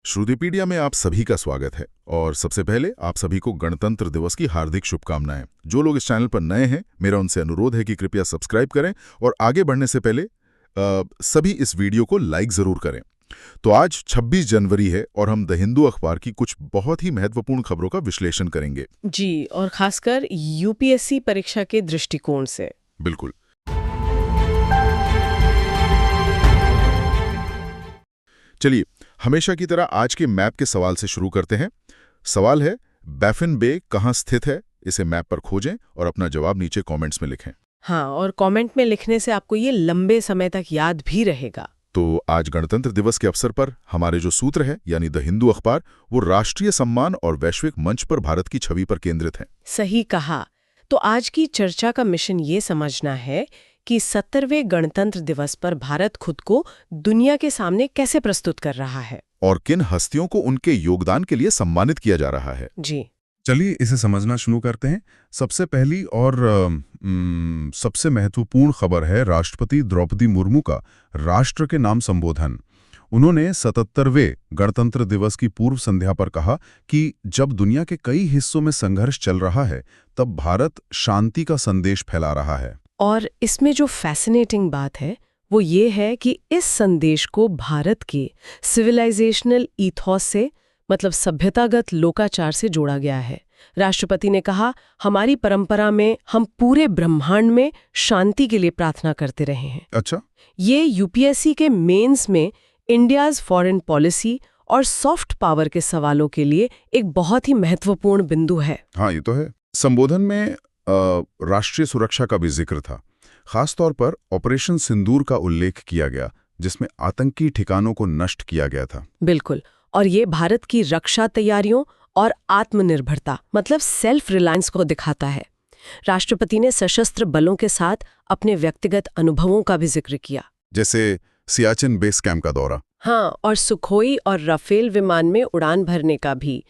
श्रुतिपीडिया में आप सभी का स्वागत है और सबसे पहले आप सभी को गणतंत्र दिवस की हार्दिक शुभकामनाएं। जो लोग इस चैनल पर नए हैं, मेरा उनसे अनुरोध है कि कृपया सब्सक्राइब करें और आगे बढ़ने से पहले सभी इस वीडियो को लाइक जरूर करें। तो आज 26 जनवरी है और हम द हिंदू अखबार की कुछ बहुत ही महत्वपूर्ण खबरों का विश्लेषण करेंगे। जी, और खासकर यूपीएससी परीक्षा के दृष्टिकोण से। बिल्कुल। चलिए, हमेशा की तरह आज के मैप के सवाल से शुरू करते हैं। सवाल है, बैफिन बे कहाँ स्थित है? इसे मैप पर खोजें और अपना जवाब नीचे कमेंट्स में लिखें। हाँ, और कमेंट में लिखने से आपको ये लंबे समय तक याद भी रहेगा। तो आज गणतंत्र दिवस के अवसर पर हमारे जो सूत्र है यानी द हिंदू अखबार, वो राष्ट्रीय सम्मान और वैश्विक मंच पर भारत की छवि पर केंद्रित है। सही कहा। तो आज की चर्चा का मिशन ये समझना है कि 70वें गणतंत्र दिवस पर भारत खुद को दुनिया के सामने कैसे प्रस्तुत कर रहा है और किन हस्तियों को उनके योगदान के लिए सम्मानित किया जा रहा है। जी, चलिए इसे समझना शुरू करते हैं। सबसे पहली और सबसे महत्वपूर्ण खबर है राष्ट्रपति द्रौपदी मुर्मू का राष्ट्र के नाम संबोधन। उन्होंने 77वें गणतंत्र दिवस की पूर्व संध्या पर कहा कि जब दुनिया के कई हिस्सों में संघर्ष चल रहा है, तब भारत शांति का संदेश फैला रहा है। और इसमें जो फैसिनेटिंग बात है वो ये है कि इस संदेश को भारत के सिविलाइजेशनल ईथॉस से, मतलब सभ्यतागत लोकाचार से जोड़ा गया है। राष्ट्रपति ने कहा, हमारी परंपरा में हम पूरे ब्रह्मांड में शांति के लिए प्रार्थना करते रहे हैं। अच्छा, ये यूपीएससी के मेंस में इंडियाज फॉरेन पॉलिसी और सॉफ्ट पावर के सवालों के लिए एक बहुत ही महत्वपूर्ण बिंदु है। हाँ, ये तो है। संबोधन में राष्ट्रीय सुरक्षा का भी जिक्र था। खासतौर पर ऑपरेशन सिंदूर का उल्लेख किया गया, जिसमें आतंकी ठिकानों को नष्ट किया गया था। बिल्कुल, और ये भारत की रक्षा तैयारियों और आत्मनिर्भरता, मतलब सेल्फ रिलायंस को दिखाता है। राष्ट्रपति ने सशस्त्र बलों के साथ अपने व्यक्तिगत अनुभवों का भी जिक्र किया, जैसे सियाचिन बेस कैंप का दौरा। हाँ, और सुखोई और राफेल विमान में उड़ान भरने का भी।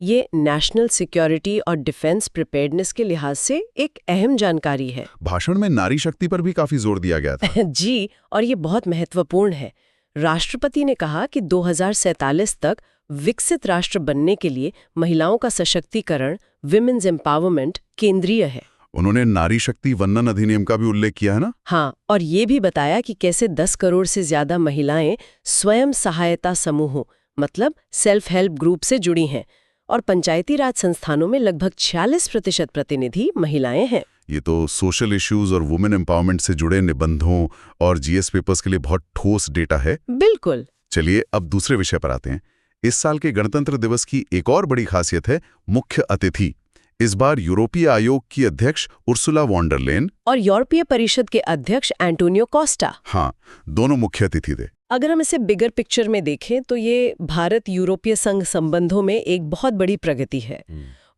ये नेशनल सिक्योरिटी और डिफेंस प्रिपेयर्डनेस के लिहाज से एक अहम जानकारी है। भाषण में नारी शक्ति पर भी काफी जोर दिया गया था। जी, और ये बहुत महत्वपूर्ण है। राष्ट्रपति ने कहा कि 2047 तक विकसित राष्ट्र बनने के लिए महिलाओं का सशक्तिकरण, विमेन्स एम्पावरमेंट केंद्रीय है। उन्होंने नारी शक्ति वंदन अधिनियम का भी उल्लेख किया है ना? हाँ, और ये भी बताया कि कैसे 10 करोड़ से ज्यादा महिलाएं स्वयं सहायता समूहों, मतलब सेल्फ हेल्प ग्रुप से जुड़ी हैं, और पंचायती राज संस्थानों में लगभग 46% प्रतिनिधि महिलाएं हैं। ये तो सोशल इश्यूज और वुमेन एम्पावरमेंट से जुड़े निबंधों और जीएस पेपर्स के लिए बहुत ठोस डेटा है। बिल्कुल। चलिए अब दूसरे विषय पर आते हैं। इस साल के गणतंत्र दिवस की एक और बड़ी खासियत है मुख्य अतिथि। इस बार यूरोपीय आयोग की अध्यक्ष उर्सुला वॉन डर लेन और यूरोपीय परिषद के अध्यक्ष एंटोनियो कोस्टा, हाँ, दोनों मुख्य अतिथि थे। अगर हम इसे बिगर पिक्चर में देखें तो ये भारत यूरोपीय संघ संबंधों में एक बहुत बड़ी प्रगति है।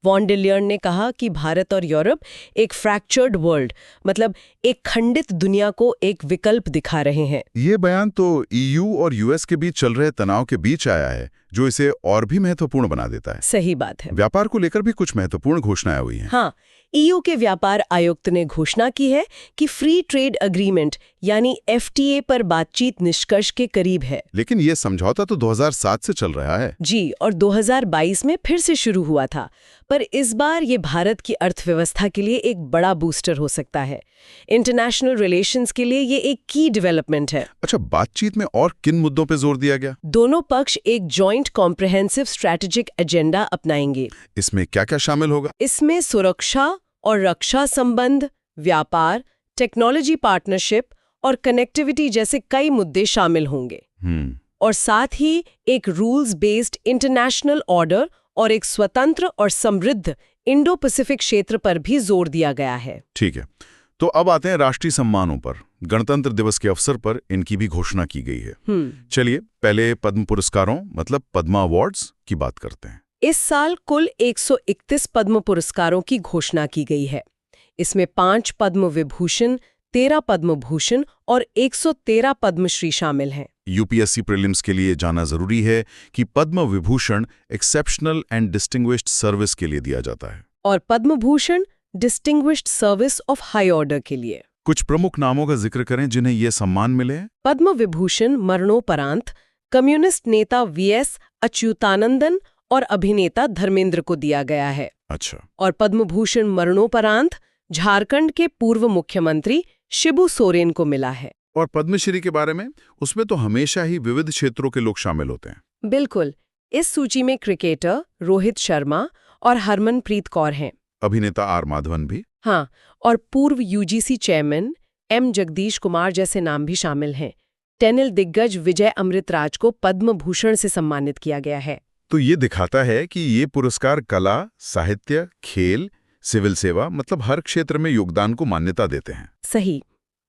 वॉन डर लेन ने कहा कि भारत और यूरोप एक फ्रैक्चर्ड वर्ल्ड, मतलब एक खंडित दुनिया को एक विकल्प दिखा रहे हैं। ये बयान तो ईयू और यूएस के बीच चल रहे तनाव के बीच आया है, जो इसे और भी महत्वपूर्ण बना देता है। सही बात है। व्यापार को लेकर भी कुछ महत्वपूर्ण घोषणाएं हुई हैं। हाँ, ईयू के व्यापार आयुक्त ने घोषणा की है कि फ्री ट्रेड अग्रीमेंट यानी एफटीए पर बातचीत निष्कर्ष के करीब है। लेकिन ये समझौता तो 2007 से चल रहा है। जी, और 2022 में फिर से शुरू हुआ था, पर इस बार ये भारत की अर्थव्यवस्था के लिए एक बड़ा बूस्टर हो सकता है। इंटरनेशनल रिलेशंस के लिए ये एक की डेवलपमेंट है। अच्छा, बातचीत में और किन मुद्दों पे जोर दिया गया? दोनों पक्ष एक जॉइंट कॉम्प्रिहेंसिव स्ट्रैटेजिक एजेंडा अपनाएंगे। इसमें क्या क्या शामिल होगा? इसमें सुरक्षा और रक्षा संबंध, व्यापार, टेक्नोलॉजी पार्टनरशिप और कनेक्टिविटी जैसे कई मुद्दे शामिल होंगे। और साथ ही एक रूल्स बेस्ड इंटरनेशनल ऑर्डर और एक स्वतंत्र और समृद्ध इंडो पैसिफिक क्षेत्र पर भी जोर दिया गया है। ठीक है, तो अब आते हैं राष्ट्रीय सम्मानों पर। गणतंत्र दिवस के अवसर पर इनकी भी घोषणा की गई है। चलिए पहले पद्म पुरस्कारों, मतलब पद्मा अवार्ड्स की बात करते हैं। इस साल कुल 131 पद्म पुरस्कारों की घोषणा की गई है। इसमें 5 पद्म विभूषण, 13 पद्म भूषण और 113 पद्मश्री शामिल हैं। यूपीएससी प्रीलिम्स के लिए जाना जरूरी है कि Padma Vibhushan exceptional and distinguished service के लिए दिया जाता है, और Padma Bhushan distinguished service of high order के लिए। कुछ प्रमुख नामों का जिक्र करें जिन्हें ये सम्मान मिले हैं। पद्म विभूषण मरणोपरांत कम्युनिस्ट नेता वीएस अच्युतानंदन और अभिनेता धर्मेंद्र को दिया गया है। अच्छा। और पद्म भूषण मरणोपरांत झारखंड के पूर्व मुख्यमंत्री शिबू सोरेन को मिला है। और पद्मश्री के बारे में, उसमें तो हमेशा ही विविध क्षेत्रों के लोग शामिल होते हैं। बिल्कुल। इस सूची में क्रिकेटर रोहित शर्मा और हरमनप्रीत कौर हैं। अभिनेता आर माधवन भी। हाँ, और पूर्व UGC chairman M Jagadish Kumar जैसे नाम भी शामिल हैं। टेनिल दिग्गज विजय अमृतराज को पद्म भूषण से सम्मानित किया गया है। तो ये दिखाता है कि ये पुरस्कार कला, साहित्य, खेल, सिविल सेवा, मतलब हर क्षेत्र में योगदान को मान्यता देते हैं। सही।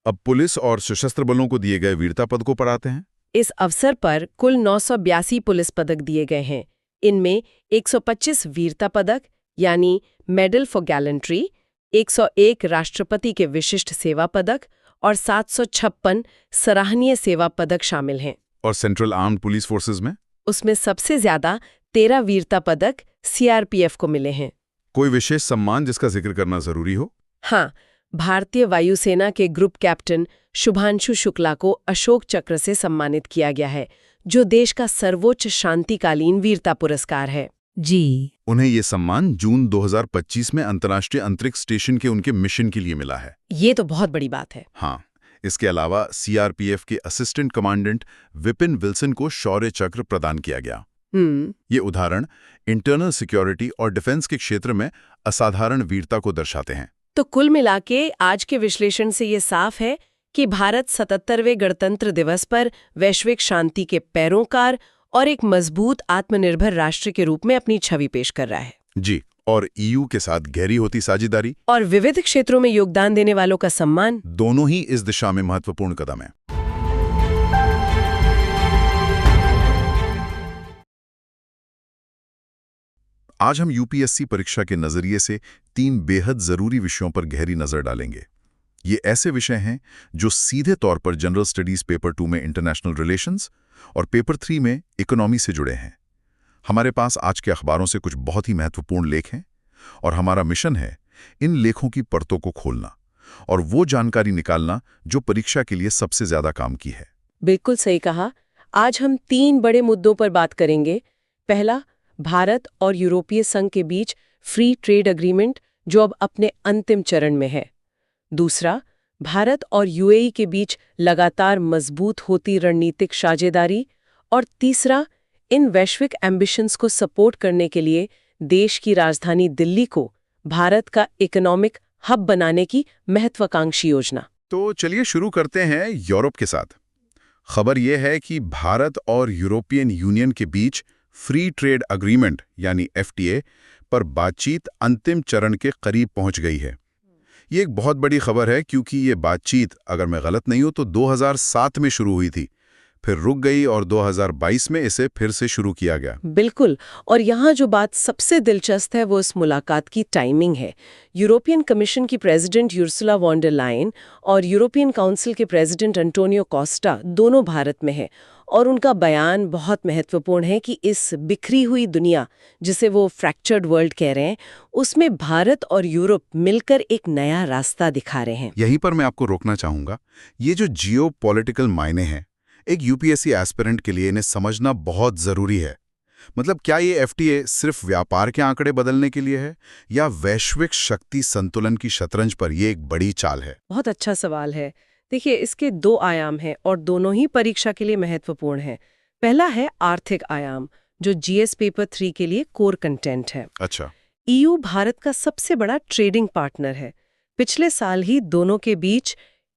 अब पुलिस और सशस्त्र बलों को दिए गए वीरता पद को पढ़ाते हैं। इस अवसर पर कुल 982 पुलिस पदक दिए गए हैं। इनमें 125 वीरता पदक यानी मेडल फॉर गैलेंट्री, 101 राष्ट्रपति के विशिष्ट सेवा पदक और 756 सराहनीय सेवा पदक शामिल हैं। और सेंट्रल आर्म्ड पुलिस फोर्सेस में? उसमें सबसे ज्यादा 13 वीरता पदक सीआरपीएफ को मिले हैं। कोई विशेष सम्मान जिसका जिक्र करना जरूरी हो? हाँ, भारतीय वायुसेना के ग्रुप कैप्टन शुभांशु शुक्ला को अशोक चक्र से सम्मानित किया गया है, जो देश का सर्वोच्च शांतिकालीन वीरता पुरस्कार है। जी। उन्हें ये सम्मान जून 2025 में अंतर्राष्ट्रीय अंतरिक्ष स्टेशन के उनके मिशन के लिए मिला है। ये तो बहुत बड़ी बात है। हाँ, इसके अलावा सीआरपीएफ के असिस्टेंट कमांडेंट विपिन विल्सन को शौर्य चक्र प्रदान किया गया। ये उदाहरण इंटरनल सिक्योरिटी और डिफेंस के क्षेत्र में असाधारण वीरता को दर्शाते हैं। तो कुल मिलाके आज के विश्लेषण से ये साफ है कि भारत 77वें गणतंत्र दिवस पर वैश्विक शांति के पैरोकार और एक मजबूत आत्मनिर्भर राष्ट्र के रूप में अपनी छवि पेश कर रहा है। जी, और ईयू के साथ गहरी होती साझेदारी और विविध क्षेत्रों में योगदान देने वालों का सम्मान, दोनों ही इस दिशा में महत्वपूर्ण कदम है। आज हम यूपीएससी परीक्षा के नजरिए से 3 बेहद जरूरी विषयों पर गहरी नजर डालेंगे। ये ऐसे विषय हैं जो सीधे तौर पर जनरल स्टडीज पेपर 2 में इंटरनेशनल रिलेशंस और पेपर 3 में इकोनॉमी से जुड़े हैं। हमारे पास आज के अखबारों से कुछ बहुत ही महत्वपूर्ण लेख हैं और हमारा मिशन है इन लेखों की परतों को खोलना और वो जानकारी निकालना जो परीक्षा के लिए सबसे ज्यादा काम की है। बिल्कुल सही कहा। आज हम 3 बड़े मुद्दों पर बात करेंगे। पहला, भारत और यूरोपीय संघ के बीच फ्री ट्रेड एग्रीमेंट जो अब अपने अंतिम चरण में है। दूसरा, भारत और यूएई के बीच लगातार मजबूत होती रणनीतिक साझेदारी। और तीसरा, इन वैश्विक एम्बिशंस को सपोर्ट करने के लिए देश की राजधानी दिल्ली को भारत का इकोनॉमिक हब बनाने की महत्वाकांक्षी योजना। तो चलिए शुरू करते हैं यूरोप के साथ। खबर यह है कि भारत और यूरोपियन यूनियन के बीच फ्री ट्रेड एग्रीमेंट यानी एफटीए पर बातचीत अंतिम चरण के करीब पहुंच गई है। ये एक बहुत बड़ी खबर है क्योंकि ये बातचीत, अगर मैं गलत नहीं हूं, तो 2007 में शुरू हुई थी, फिर रुक गई और 2022 में इसे फिर से शुरू किया गया। बिल्कुल। और यहाँ जो बात सबसे दिलचस्प है वो इस मुलाकात की टाइमिंग है। यूरोपियन कमीशन की president Ursula von der Leyen और यूरोपियन काउंसिल के प्रेसिडेंट एंटोनियो कोस्टा दोनों भारत में हैं और उनका बयान बहुत महत्वपूर्ण है कि इस बिखरी हुई दुनिया, जिसे वो फ्रैक्चर्ड वर्ल्ड कह रहे हैं, उसमें भारत और यूरोप मिलकर एक नया रास्ता दिखा रहे हैं। यहीं पर मैं आपको रोकना चाहूंगा। ये जो जियोपॉलिटिकल मायने हैं, एक यूपीएससी एस्पिरेंट के लिए इन्हें समझना बहुत जरूरी है। मतलब क्या ये एफटीए सिर्फ व्यापार के आंकड़े बदलने के लिए है या वैश्विक शक्ति संतुलन की शतरंज पर ये एक बड़ी चाल है? बहुत अच्छा सवाल है। देखिए, इसके 2 आयाम हैं और दोनों ही परीक्षा के लिए महत्वपूर्ण हैं। पहला है आर्थिक आयाम, जो जीएस पेपर 3 के लिए कोर कंटेंट है। अच्छा। ईयू भारत का सबसे बड़ा ट्रेडिंग पार्टनर है। पिछले साल ही दोनों के बीच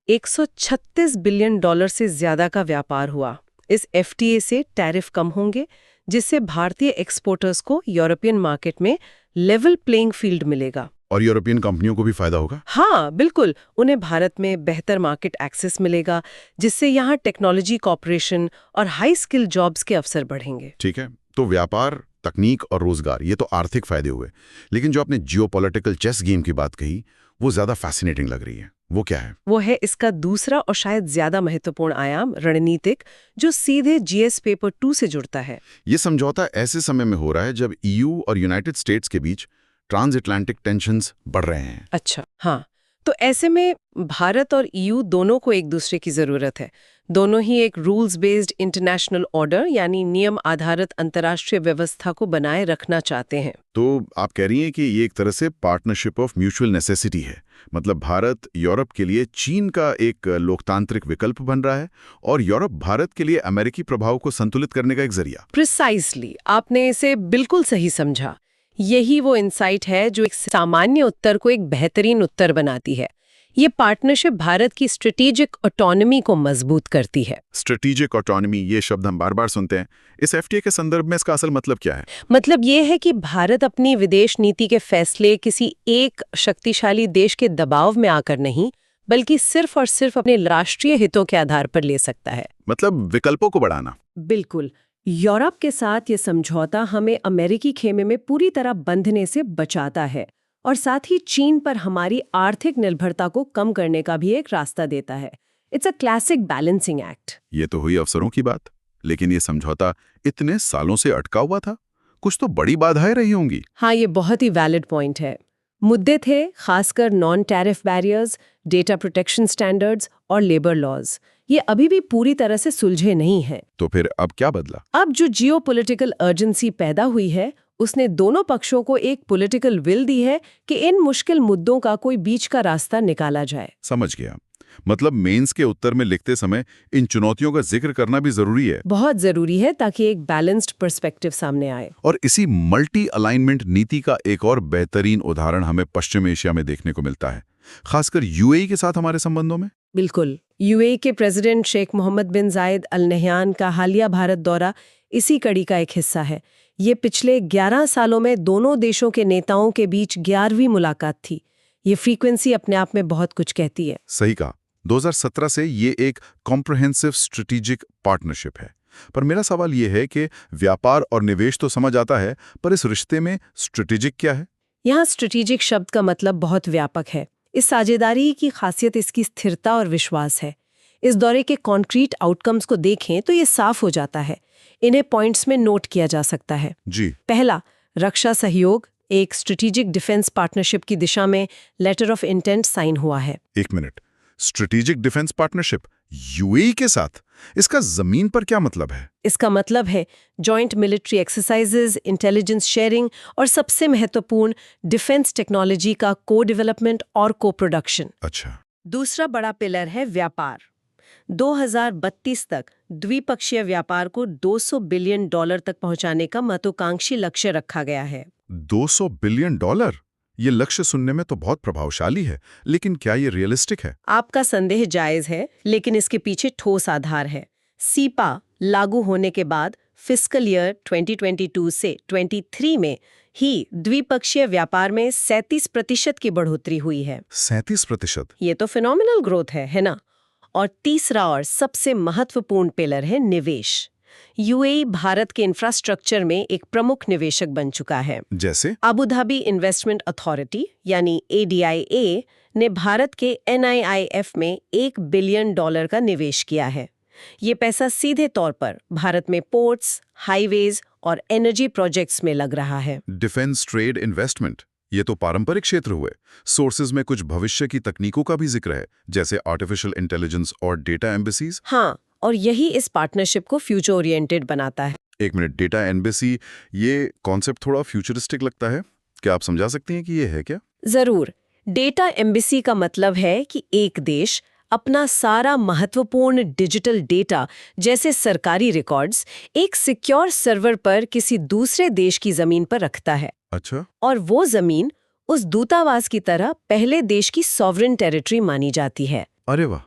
$136 बिलियन से ज्यादा का व्यापार हुआ। इस एफटीए से टैरिफ कम होंगे, जिससे भारतीय एक्सपोर्टर्स को यूरोपियन मार्केट में लेवल प्लेइंग फील्ड मिलेगा। और यूरोपियन कंपनियों को भी फायदा होगा? हाँ, बिल्कुल। उन्हें भारत में बेहतर मार्केट एक्सेस मिलेगा, जिससे यहाँ टेक्नोलॉजी कॉर्पोरेशन और हाई स्किल जॉब्स के अवसर बढ़ेंगे। ठीक है, तो व्यापार, तकनीक और रोजगार, ये तो आर्थिक फायदे हुए। लेकिन जो आपने जियोपॉलिटिकल चेस गेम की बात कही, वो ज्यादा फैसिनेटिंग लग रही है। वो क्या है? वो है इसका दूसरा और शायद ज्यादा महत्वपूर्ण आयाम, रणनीतिक, जो सीधे जीएस पेपर 2 से जुड़ता है। ये समझौता ऐसे समय में हो रहा है जब ईयू और यूनाइटेड स्टेट्स के बीच ट्रांस अटलांटिक टेंशंस बढ़ रहे हैं। अच्छा, हाँ। तो ऐसे में भारत और ईयू दोनों को एक दूसरे की जरूरत है। दोनों ही एक रूल्स बेस्ड इंटरनेशनल ऑर्डर यानी नियम आधारित अंतर्राष्ट्रीय व्यवस्था को बनाए रखना चाहते हैं। तो आप कह रही हैं कि ये एक तरह से पार्टनरशिप ऑफ म्यूचुअल नेसेसिटी है, मतलब भारत यूरोप के लिए चीन का एक लोकतांत्रिक विकल्प बन रहा है और यूरोप भारत के लिए अमेरिकी प्रभाव को संतुलित करने का एक जरिया। प्रिसाइसली, आपने इसे बिल्कुल सही समझा। यही वो इंसाइट है जो एक सामान्य उत्तर को एक बेहतरीन उत्तर बनाती है। ये पार्टनरशिप भारत की स्ट्रेटेजिक ऑटोनॉमी को मजबूत करती है। स्ट्रेटेजिक ऑटोनॉमी, ये शब्द हम बार बार सुनते हैं। इस एफटीए के संदर्भ में इसका असल मतलब क्या है? मतलब ये है कि भारत अपनी विदेश नीति के फैसले किसी एक शक्तिशाली देश के दबाव में आकर नहीं, बल्कि सिर्फ और सिर्फ अपने राष्ट्रीय हितों के आधार पर ले सकता है। मतलब विकल्पों को बढ़ाना। बिल्कुल। यूरोप के साथ ये समझौता हमें अमेरिकी खेमे में पूरी तरह बंधने से बचाता है और साथ ही चीन पर हमारी आर्थिक निर्भरता को कम करने का भी एक रास्ता देता है। It's a classic balancing act. ये तो हुई अवसरों की बात, लेकिन ये समझौता इतने सालों से अटका हुआ था, कुछ तो बड़ी बाधाएं रही होंगी। हाँ, ये बहुत ही वैलिड पॉइंट है। मुद्दे थे खासकर non tariff barriers, data protection standards और लेबर लॉज। ये अभी भी पूरी तरह से सुलझे नहीं हैं। तो फिर अब क्या बदला? अब जो जियोपॉलिटिकल अर्जेंसी पैदा हुई है, उसने दोनों पक्षों को एक पॉलिटिकल विल दी है कि इन मुश्किल मुद्दों का कोई बीच का रास्ता निकाला जाए। समझ गया। मतलब मेंस के उत्तर में लिखते समय इन चुनौतियों का जिक्र करना भी जरूरी है। बहुत जरूरी है, ताकि एक बैलेंस्ड पर्सपेक्टिव सामने आए। और इसी मल्टी अलाइनमेंट नीति का एक और बेहतरीन उदाहरण हमें पश्चिम एशिया में देखने को मिलता है, खासकर यूएई के साथ हमारे संबंधों में। बिल्कुल। यूएई के प्रेसिडेंट शेख मोहम्मद बिन जायद अल नहयान का हालिया भारत दौरा इसी कड़ी का एक हिस्सा है। ये पिछले 11 सालों में दोनों देशों के नेताओं के बीच 11वीं मुलाकात थी। ये फ्रीक्वेंसी अपने आप में बहुत कुछ कहती है। सही कहा। 2017 से ये एक कॉम्प्रहेंसिव स्ट्रेटेजिक पार्टनरशिप है। पर मेरा सवाल ये है कि व्यापार और निवेश तो समझ आता है, पर इस रिश्ते में स्ट्रेटेजिक क्या है? यहाँ स्ट्रेटेजिक शब्द का मतलब बहुत व्यापक है। इस साझेदारी की खासियत इसकी स्थिरता और विश्वास है। इस दौरे के कॉन्क्रीट आउटकम्स को देखें तो ये साफ हो जाता है। इन्हें पॉइंट्स में नोट किया जा सकता है। जी। पहला, रक्षा सहयोग। एक स्ट्रेटेजिक डिफेंस पार्टनरशिप की दिशा में लेटर ऑफ इंटेंट साइन हुआ है। एक minute, strategic defence partnership UAE के साथ, इसका जमीन पर क्या मतलब है? इसका मतलब है joint military exercises, intelligence sharing और सबसे महत्वपूर्ण डिफेंस टेक्नोलॉजी का को डेवलपमेंट और को प्रोडक्शन। अच्छा। दूसरा बड़ा पिलर है व्यापार। 2032 तक द्विपक्षीय व्यापार को $200 बिलियन तक पहुंचाने का महत्वाकांक्षी लक्ष्य रखा गया है। $200 बिलियन? ये लक्ष्य सुनने में तो बहुत प्रभावशाली है, लेकिन क्या ये रियलिस्टिक है? आपका संदेह जायज है, लेकिन इसके पीछे ठोस आधार है। सीपा लागू होने के बाद फिस्कल ईयर 2022 से 23 में ही द्विपक्षीय व्यापार में 37% की बढ़ोतरी हुई है। 37%? ये तो फिनोमिनल ग्रोथ है ना? और तीसरा और सबसे महत्वपूर्ण पिलर है निवेश। यूएई भारत के इंफ्रास्ट्रक्चर में एक प्रमुख निवेशक बन चुका है। जैसे अबू धाबी इन्वेस्टमेंट अथॉरिटी यानी ADIA ने भारत के NIIF में $1 बिलियन का निवेश किया है। ये पैसा सीधे तौर पर भारत में पोर्ट्स, हाईवेज और एनर्जी प्रोजेक्ट्स में लग रहा है। डिफेंस ट्रेड इन्वेस्टमेंट, ये तो पारंपरिक क्षेत्र हुए। सोर्सेज में कुछ भविष्य की तकनीकों का भी जिक्र है, जैसे आर्टिफिशियल इंटेलिजेंस और डेटा एम्बेसीज। हाँ, और यही इस पार्टनरशिप को फ्यूचर ओरिएंटेड बनाता है। एक मिनट, डेटा एम्बेसी, ये कॉन्सेप्ट थोड़ा फ्यूचरिस्टिक लगता है। क्या आप समझा सकती हैं कि ये है क्या? जरूर। डेटा एम्बेसी का मतलब है कि एक देश अपना सारा महत्वपूर्ण डिजिटल डेटा, जैसे सरकारी रिकॉर्ड्स, एक सिक्योर सर्वर पर किसी दूसरे देश की जमीन पर रखता है। अच्छा। और वो जमीन उस दूतावास की तरह पहले देश की सॉवरेन टेरिटरी मानी जाती है। अरे वाह,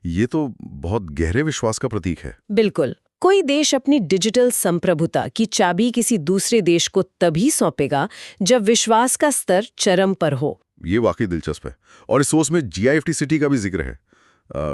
ये तो बहुत गहरे विश्वास का प्रतीक है। बिल्कुल। कोई देश अपनी डिजिटल संप्रभुता की चाबी किसी दूसरे देश को तभी सौंपेगा जब विश्वास का स्तर चरम पर हो। ये वाकई दिलचस्प है। और इस सोच में GIFT सिटी का भी जिक्र है।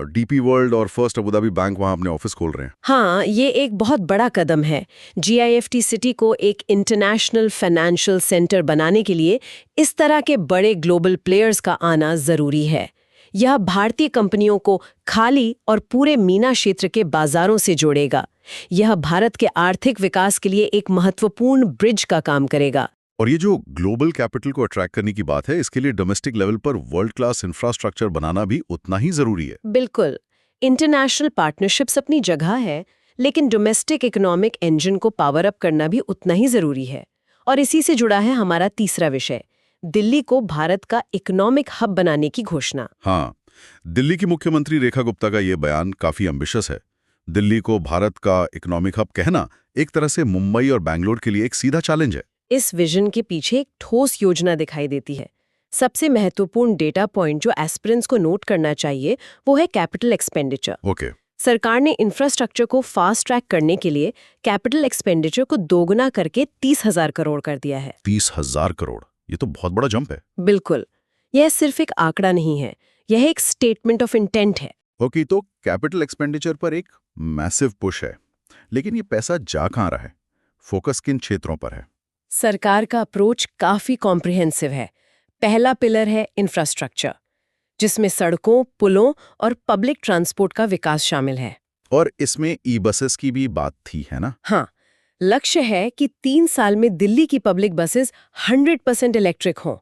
DP वर्ल्ड और फर्स्ट अबू धाबी बैंक वहां अपने ऑफिस खोल रहे हैं। हाँ, ये एक बहुत बड़ा कदम है। GIFT सिटी को एक इंटरनेशनल फाइनेंशियल सेंटर बनाने के लिए इस तरह के बड़े ग्लोबल प्लेयर्स का आना जरूरी है। यह भारतीय कंपनियों को खाली और पूरे मीना क्षेत्र के बाजारों से जोड़ेगा। यह भारत के आर्थिक विकास के लिए एक महत्वपूर्ण ब्रिज का काम करेगा। और ये जो ग्लोबल कैपिटल को अट्रैक्ट करने की बात है, इसके लिए डोमेस्टिक लेवल पर वर्ल्ड क्लास इंफ्रास्ट्रक्चर बनाना भी उतना ही जरूरी है। बिल्कुल। इंटरनेशनल पार्टनरशिप्स अपनी जगह है, लेकिन डोमेस्टिक इकोनॉमिक इंजन को पावर अप करना भी उतना ही जरूरी है। और इसी से जुड़ा है हमारा तीसरा विषय, दिल्ली को भारत का इकोनॉमिक हब बनाने की घोषणा। हाँ, दिल्ली की मुख्यमंत्री रेखा गुप्ता का ये बयान काफी एम्बिशियस है। दिल्ली को भारत का इकोनॉमिक हब कहना एक तरह से मुंबई और बैंगलोर के लिए एक सीधा चैलेंज है। इस विजन के पीछे एक ठोस योजना दिखाई देती है। सबसे महत्वपूर्ण डेटा पॉइंट जो एस्पिरेंट्स को नोट करना चाहिए वो है कैपिटल एक्सपेंडिचर। ओके। सरकार ने इंफ्रास्ट्रक्चर को फास्ट ट्रैक करने के लिए कैपिटल एक्सपेंडिचर को दोगुना करके 30,000 करोड़ कर दिया है। 30,000 करोड़, ये तो बहुत बड़ा जंप है। बिल्कुल, यह सिर्फ एक आंकड़ा नहीं है, यह एक स्टेटमेंट ऑफ इंटेंट है। ओके, तो कैपिटल एक्सपेंडिचर पर एक मैसिव पुश है, लेकिन ये पैसा जा कहाँ रहा है? फोकस किन क्षेत्रों पर है? सरकार का अप्रोच काफी कॉम्प्रिहेंसिव है। पहला पिलर है इंफ्रास्ट्रक्चर, जिसमें सड़कों, पुलों और पब्लिक ट्रांसपोर्ट का विकास शामिल है। और इसमें ई बसेस की भी बात थी, है ना? हाँ, लक्ष्य है कि 3 साल में दिल्ली की पब्लिक बसेस 100% इलेक्ट्रिक हों,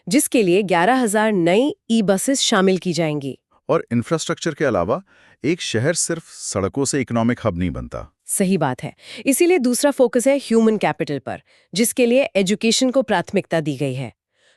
जिसके लिए 11,000 नई ई बसेस शामिल की जाएंगी। और इंफ्रास्ट्रक्चर के अलावा एक शहर सिर्फ सड़कों से इकोनॉमिक हब नहीं बनता। सही बात है। इसीलिए दूसरा फोकस है ह्यूमन कैपिटल पर, जिसके लिए एजुकेशन को प्राथमिकता दी गई है।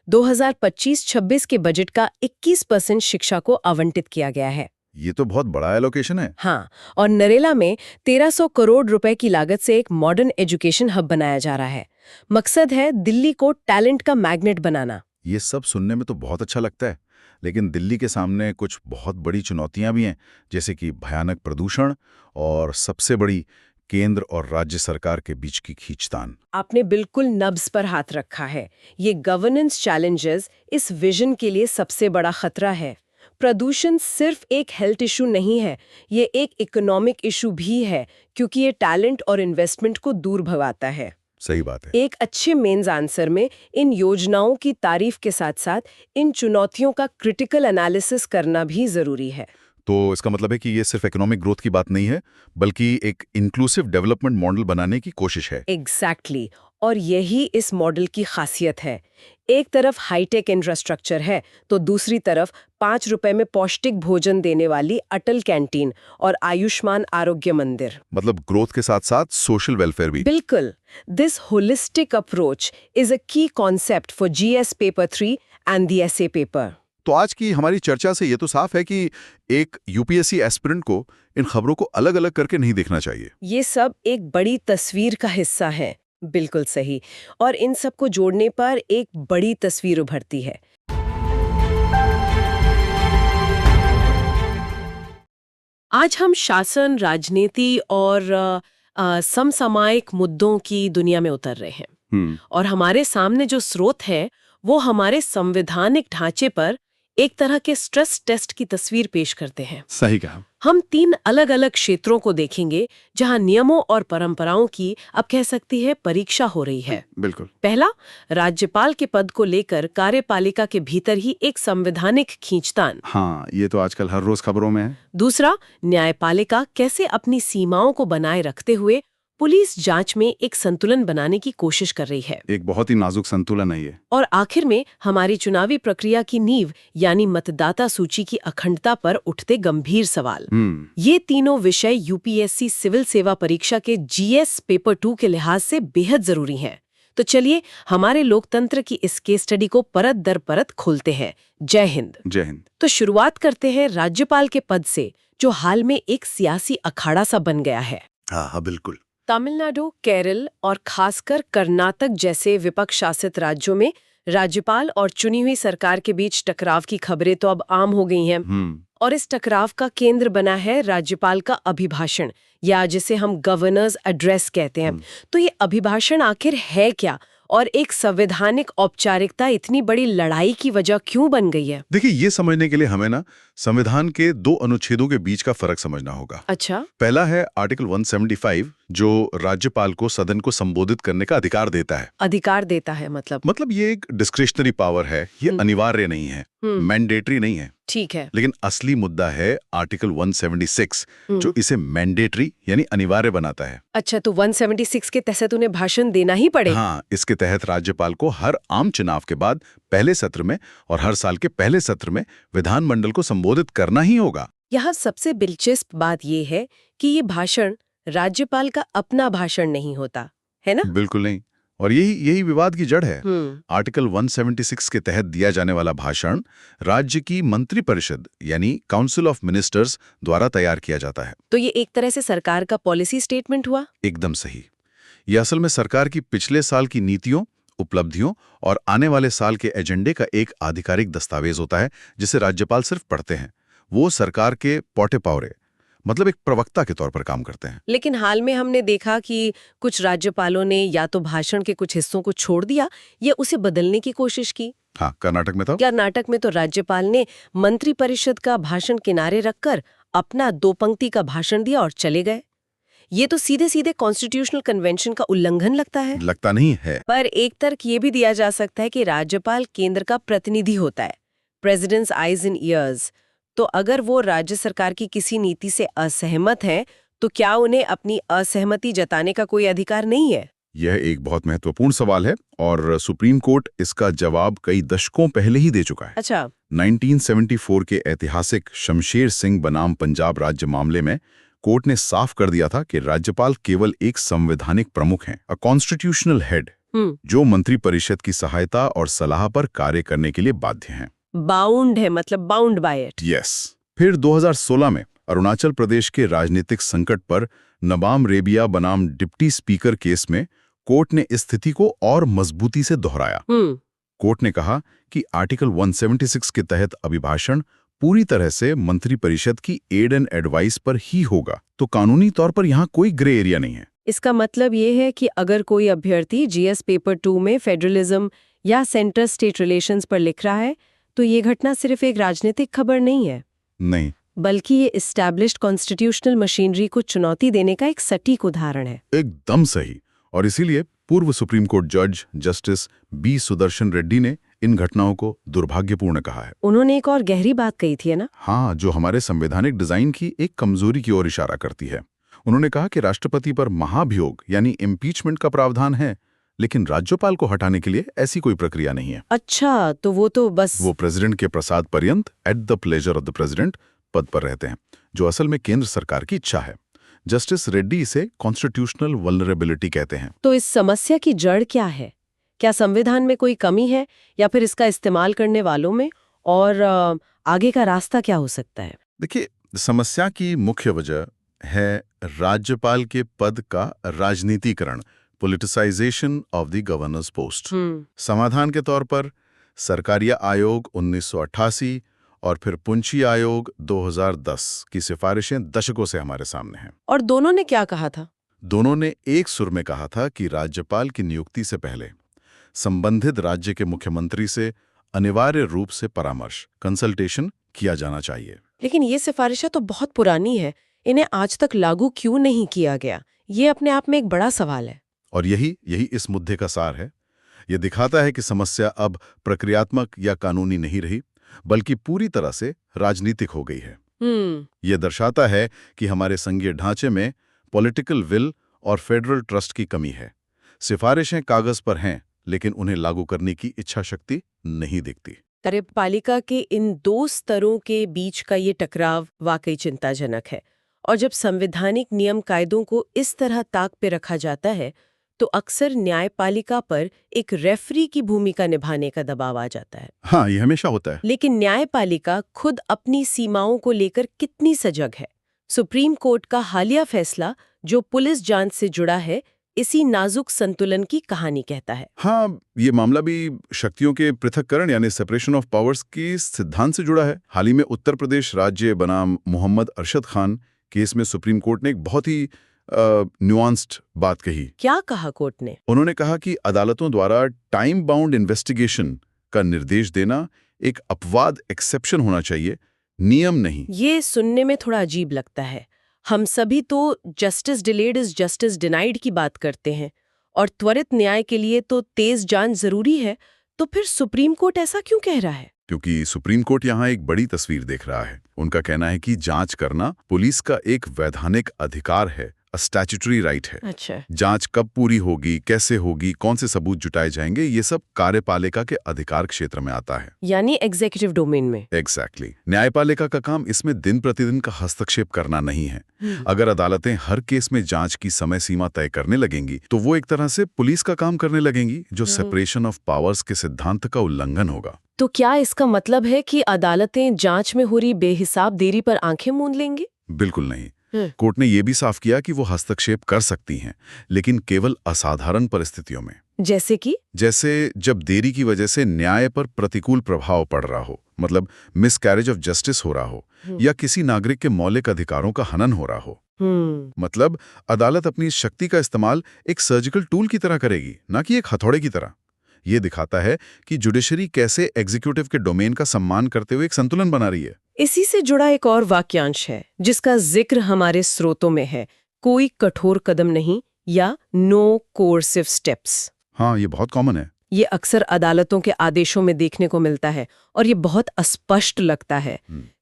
2025-26 के बजट का 21% शिक्षा को आवंटित किया गया है। ये तो बहुत बड़ा एलोकेशन है। हाँ, और नरेला में 1300 करोड़ रुपए की लागत से एक मॉडर्न एजुकेशन हब बनाया जा रहा है। मकसद है दिल्ली को टैलेंट का मैग्नेट बनाना। ये सब सुनने में तो बहुत अच्छा लगता है, लेकिन दिल्ली के सामने कुछ बहुत बड़ी चुनौतियां भी हैं, जैसे कि भयानक प्रदूषण और सबसे बड़ी केंद्र और राज्य सरकार के बीच की खींचतान। आपने बिल्कुल नब्ज पर हाथ रखा है। ये गवर्नेंस चैलेंजेस इस विजन के लिए सबसे बड़ा खतरा है। प्रदूषण सिर्फ एक हेल्थ इशू नहीं है, ये एक इकोनॉमिक इशू भी है, क्योंकि ये टैलेंट और इन्वेस्टमेंट को दूर भगाता है। सही बात है। एक अच्छे मेंस आंसर में इन योजनाओं की तारीफ के साथ साथ इन चुनौतियों का क्रिटिकल एनालिसिस करना भी जरूरी है। तो इसका मतलब है कि ये सिर्फ इकोनॉमिक ग्रोथ की बात नहीं है, बल्कि एक इंक्लूसिव डेवलपमेंट मॉडल बनाने की कोशिश है। एग्जैक्टली, और यही इस मॉडल की खासियत है। एक तरफ हाईटेक इंफ्रास्ट्रक्चर है, तो दूसरी तरफ 5 रुपए में पौष्टिक भोजन देने वाली अटल कैंटीन और आयुष्मान आरोग्य मंदिर। मतलब ग्रोथ के साथ साथ सोशल वेलफेयर भी। बिल्कुल। This holistic approach is a key concept for GS paper 3 and the essay paper. तो आज की हमारी चर्चा से ये तो साफ है कि एक यूपीएससी एस्पिरेंट को इन खबरों को अलग अलग करके नहीं देखना चाहिए। ये सब एक बड़ी तस्वीर का हिस्सा है। बिल्कुल सही। और इन सब को जोड़ने पर एक बड़ी तस्वीर उभरती है। आज हम शासन, राजनीति और समसामयिक मुद्दों की दुनिया में उतर रहे हैं। और हमारे सामने जो स्रोत है वो हमारे संवैधानिक ढांचे पर एक तरह के स्ट्रेस टेस्ट की तस्वीर पेश करते हैं। सही कहा। हम 3 अलग-अलग क्षेत्रों को देखेंगे जहां नियमों और परंपराओं की अब कह सकती है परीक्षा हो रही है। बिल्कुल। पहला, राज्यपाल के पद को लेकर कार्यपालिका के भीतर ही एक संवैधानिक खींचतान। हाँ, ये तो आजकल हर रोज खबरों में है। दूसरा, न्यायपालिका कैसे अपनी सीमाओं को बनाए रखते हुए पुलिस जांच में एक संतुलन बनाने की कोशिश कर रही है। एक बहुत ही नाजुक संतुलन है ये। और आखिर में हमारी चुनावी प्रक्रिया की नींव यानी मतदाता सूची की अखंडता पर उठते गंभीर सवाल। ये तीनों विषय यूपीएससी सिविल सेवा परीक्षा के जीएस पेपर 2 के लिहाज से बेहद जरूरी हैं। तो चलिए हमारे लोकतंत्र की इस केस स्टडी को परत दर परत खोलते हैं। जय हिंद। जय हिंद। तो शुरुआत करते हैं राज्यपाल के पद से, जो हाल में एक सियासी अखाड़ा सा बन गया है। हाँ, बिल्कुल। तमिलनाडु, केरल और खासकर कर्नाटक जैसे विपक्ष शासित राज्यों में राज्यपाल और चुनी हुई सरकार के बीच टकराव की खबरें तो अब आम हो गई हैं। और इस टकराव का केंद्र बना है राज्यपाल का अभिभाषण, या जिसे हम गवर्नर्स एड्रेस कहते हैं। तो ये अभिभाषण आखिर है क्या, और एक संवैधानिक औपचारिकता इतनी बड़ी लड़ाई की वजह क्यों बन गई है? देखिए, ये समझने के लिए हमें ना संविधान के 2 अनुच्छेदों के बीच का फर्क समझना होगा। अच्छा। पहला है आर्टिकल 175 जो राज्यपाल को सदन को संबोधित करने का अधिकार देता है। अधिकार देता है मतलब ये एक डिस्क्रिशनरी पावर है, ये अनिवार्य नहीं है, मैंडेटरी नहीं है। ठीक है। लेकिन असली मुद्दा है आर्टिकल 176 जो इसे मैंडेटरी यानी अनिवार्य बनाता है। अच्छा, तो 176 के तहत उन्हें भाषण देना ही पड़े? हाँ, इसके तहत राज्यपाल को हर आम चुनाव के बाद पहले सत्र में और हर साल के पहले सत्र में विधानमंडल को संबोधित करना ही होगा। यहाँ सबसे दिलचस्प बात यह है कि ये भाषण राज्यपाल का अपना भाषण नहीं होता, है ना? बिल्कुल नहीं, और यही विवाद की जड़ है। आर्टिकल 176 के तहत दिया जाने वाला भाषण राज्य की मंत्रिपरिषद यानी काउंसिल ऑफ मिनिस्टर्स द्वारा तैयार किया जाता है। तो ये एक तरह से सरकार का पॉलिसी स्टेटमेंट हुआ? एकदम सही। ये असल में सरकार की पिछले साल की नीतियों, उपलब्धियों और आने वाले साल के एजेंडे का एक आधिकारिक दस्तावेज होता है जिसे राज्यपाल सिर्फ पढ़ते हैं। वो सरकार के पोटे पावरे मतलब एक प्रवक्ता के तौर पर काम करते हैं। लेकिन हाल में हमने देखा कि कुछ राज्यपालों ने या तो भाषण के कुछ हिस्सों को छोड़ दिया या उसे बदलने की कोशिश की। हाँ, कर्नाटक में था। कर्नाटक में तो राज्यपाल ने मंत्रिपरिषद का भाषण किनारे रखकर अपना 2 पंक्ति का भाषण दिया और चले गए। ये तो सीधे सीधे कॉन्स्टिट्यूशनल कन्वेंशन का उल्लंघन लगता है। लगता नहीं है, पर एक तर्क ये भी दिया जा सकता है कि राज्यपाल केंद्र का प्रतिनिधि होता है, प्रेसिडेंट्स आईज इन ईयर्स। तो अगर वो राज्य सरकार की किसी नीति से असहमत हैं, तो क्या उन्हें अपनी असहमति जताने का कोई अधिकार नहीं है? यह एक बहुत महत्वपूर्ण सवाल है और सुप्रीम कोर्ट इसका जवाब कई दशकों पहले ही दे चुका है। अच्छा। 1974 के ऐतिहासिक शमशेर सिंह बनाम पंजाब राज्य मामले में कोर्ट ने साफ कर दिया था कि राज्यपाल केवल एक संवैधानिक प्रमुख हैं, अ कॉन्स्टिट्यूशनल हेड, जो मंत्रिपरिषद की सहायता और सलाह पर कार्य करने के लिए बाध्य हैं। बाउंड है, मतलब बाउंड बाय इट। यस। फिर 2016 में अरुणाचल प्रदेश के राजनीतिक संकट पर नबाम रेबिया बनाम डिप्टी स्पीकर केस में कोर्ट ने इस स्थिति को और मजबूती से दोहराया। कोर्ट ने कहा कि आर्टिकल 176 के तहत अभिभाषण पूरी तरह से मंत्रिपरिषद की एड एंड एडवाइस पर ही होगा, तो कानूनी तौर पर यहाँ कोई ग्रे एरिया नहीं है। इसका मतलब ये है कि अगर कोई अभ्यर्थी जीएस पेपर 2 में फेडरलिज्म या सेंटर स्टेट रिलेशंस पर लिख रहा है, तो ये घटना सिर्फ एक राजनीतिक खबर नहीं है। नहीं, बल्कि ये एस्टैब्लिश्ड कॉन्स्टिट्यूशनल मशीनरी को चुनौती देने का एक सटीक उदाहरण है। एकदम सही। और इसीलिए पूर्व सुप्रीम कोर्ट जज जस्टिस बी सुदर्शन रेड्डी ने इन घटनाओं को दुर्भाग्यपूर्ण कहा है। उन्होंने एक और गहरी बात कही थी, है ना? हाँ, जो हमारे संवैधानिक डिजाइन की एक कमजोरी की ओर इशारा करती है। उन्होंने कहा कि राष्ट्रपति पर महाभियोग यानी इम्पीचमेंट का प्रावधान है, लेकिन राज्यपाल को हटाने के लिए ऐसी कोई प्रक्रिया नहीं है। अच्छा, तो वो प्रेसिडेंट के प्रसाद पर्यंत at the pleasure of the president पद पर रहते हैं, जो असल में केंद्र सरकार की इच्छा है। जस्टिस रेड्डी इसे कॉन्स्टिट्यूशनल वल्नरेबिलिटी कहते हैं। तो इस समस्या की जड़ क्या है? क्या संविधान में कोई कमी है या फिर इसका इस्तेमाल करने वालों में? और आगे का रास्ता क्या हो सकता है? देखिए, समस्या की मुख्य वजह है राज्यपाल के पद का राजनीतिकरण, politicisation of the governors post. समाधान के तौर पर सरकारिया आयोग 1988 और फिर पुंछी आयोग 2010 की सिफारिशें दशकों से हमारे सामने हैं। और दोनों ने क्या कहा था? दोनों ने एक सुर में कहा था कि राज्यपाल की नियुक्ति से पहले संबंधित राज्य के मुख्यमंत्री से अनिवार्य रूप से परामर्श, कंसल्टेशन किया जाना चाहिए। लेकिन ये सिफारिशें तो बहुत पुरानी है, इन्हें आज तक लागू क्यों नहीं किया गया? ये अपने आप में एक बड़ा सवाल है। और यही इस मुद्दे का सार है। ये दिखाता है कि समस्या अब प्रक्रियात्मक या कानूनी नहीं रही, बल्कि पूरी तरह से राजनीतिक हो गई है। ये दर्शाता है कि हमारे संघीय ढांचे में पॉलिटिकल विल और फेडरल ट्रस्ट की कमी है। सिफारिशें कागज पर हैं, लेकिन उन्हें लागू करने की इच्छा शक्ति नहीं दिखती। कार्यपालिका के इन 2 स्तरों के बीच का ये टकराव वाकई चिंताजनक है। और जब संवैधानिक नियम कायदों को इस तरह ताक पे रखा जाता है, तो अक्सर न्यायपालिका पर एक रेफरी की भूमिका निभाने का दबाव आ जाता है। हाँ, ये हमेशा होता है। लेकिन न्यायपालिका खुद अपनी सीमाओं को लेकर कितनी सजग है? सुप्रीम कोर्ट का हालिया फैसला, जो पुलिस जांच से जुड़ा है, इसी नाजुक संतुलन की कहानी कहता है। हाँ, ये मामला भी शक्तियों के पृथक्करण यानी सेपरेशन ऑफ पावर्स की सिद्धांत से जुड़ा है। हाल ही में उत्तर प्रदेश राज्य बनाम मोहम्मद अरशद खान केस में सुप्रीम कोर्ट ने एक बहुत ही न्यूआंस्ड बात कही। क्या कहा कोर्ट ने? उन्होंने कहा कि अदालतों द्वारा टाइम बाउंड इन्वेस्टिगेशन का निर्देश देना एक अपवाद एक्सेप्शन होना चाहिए, नियम नहीं। ये सुनने में थोड़ा अजीब लगता है। हम सभी तो justice delayed is justice denied की बात करते हैं, और त्वरित न्याय के लिए तो तेज जांच जरूरी है। तो फिर सुप्रीम कोर्ट ऐसा क्यों कह रहा है? क्योंकि सुप्रीम कोर्ट यहाँ एक बड़ी तस्वीर देख रहा है। उनका कहना है कि जांच करना पुलिस का एक वैधानिक अधिकार है, स्टैट्यूटरी राइट है। अच्छा। जांच कब पूरी होगी, कैसे होगी, कौन से सबूत जुटाए जाएंगे, ये सब कार्यपालिका के अधिकार क्षेत्र में आता है, यानी एग्जीक्यूटिव डोमेन में। एग्जैक्टली। न्यायपालिका का काम इसमें दिन प्रतिदिन का हस्तक्षेप करना नहीं है। अगर अदालतें हर केस में जांच की समय सीमा तय करने लगेंगी तो वो एक तरह से पुलिस का काम करने लगेंगी, जो सेपरेशन ऑफ पावर्स के सिद्धांत का उल्लंघन होगा। तो क्या इसका मतलब है कि अदालतें जांच में हो रही बेहिसाब देरी पर आंखें मूंद लेंगी? बिल्कुल नहीं। कोर्ट ने यह भी साफ किया कि वो हस्तक्षेप कर सकती हैं, लेकिन केवल असाधारण परिस्थितियों में। जैसे कि? जैसे जब देरी की वजह से न्याय पर प्रतिकूल प्रभाव पड़ रहा हो, मतलब मिसकैरेज ऑफ जस्टिस हो रहा हो, या किसी नागरिक के मौलिक अधिकारों का हनन हो रहा हो। मतलब अदालत अपनी शक्ति का इस्तेमाल एक सर्जिकल टूल की तरह करेगी, ना कि एक हथौड़े की तरह। ये दिखाता है कि जुडिशरी कैसे एग्जीक्यूटिव के डोमेन का सम्मान करते हुए एक संतुलन बना रही है। इसी से जुड़ा एक और वाक्यांश है जिसका जिक्र हमारे स्रोतों में है, कोई कठोर कदम नहीं, या नो कोर्सिव स्टेप्स। हाँ, ये बहुत कॉमन है। ये अक्सर अदालतों के आदेशों में देखने को मिलता है और ये बहुत अस्पष्ट लगता है।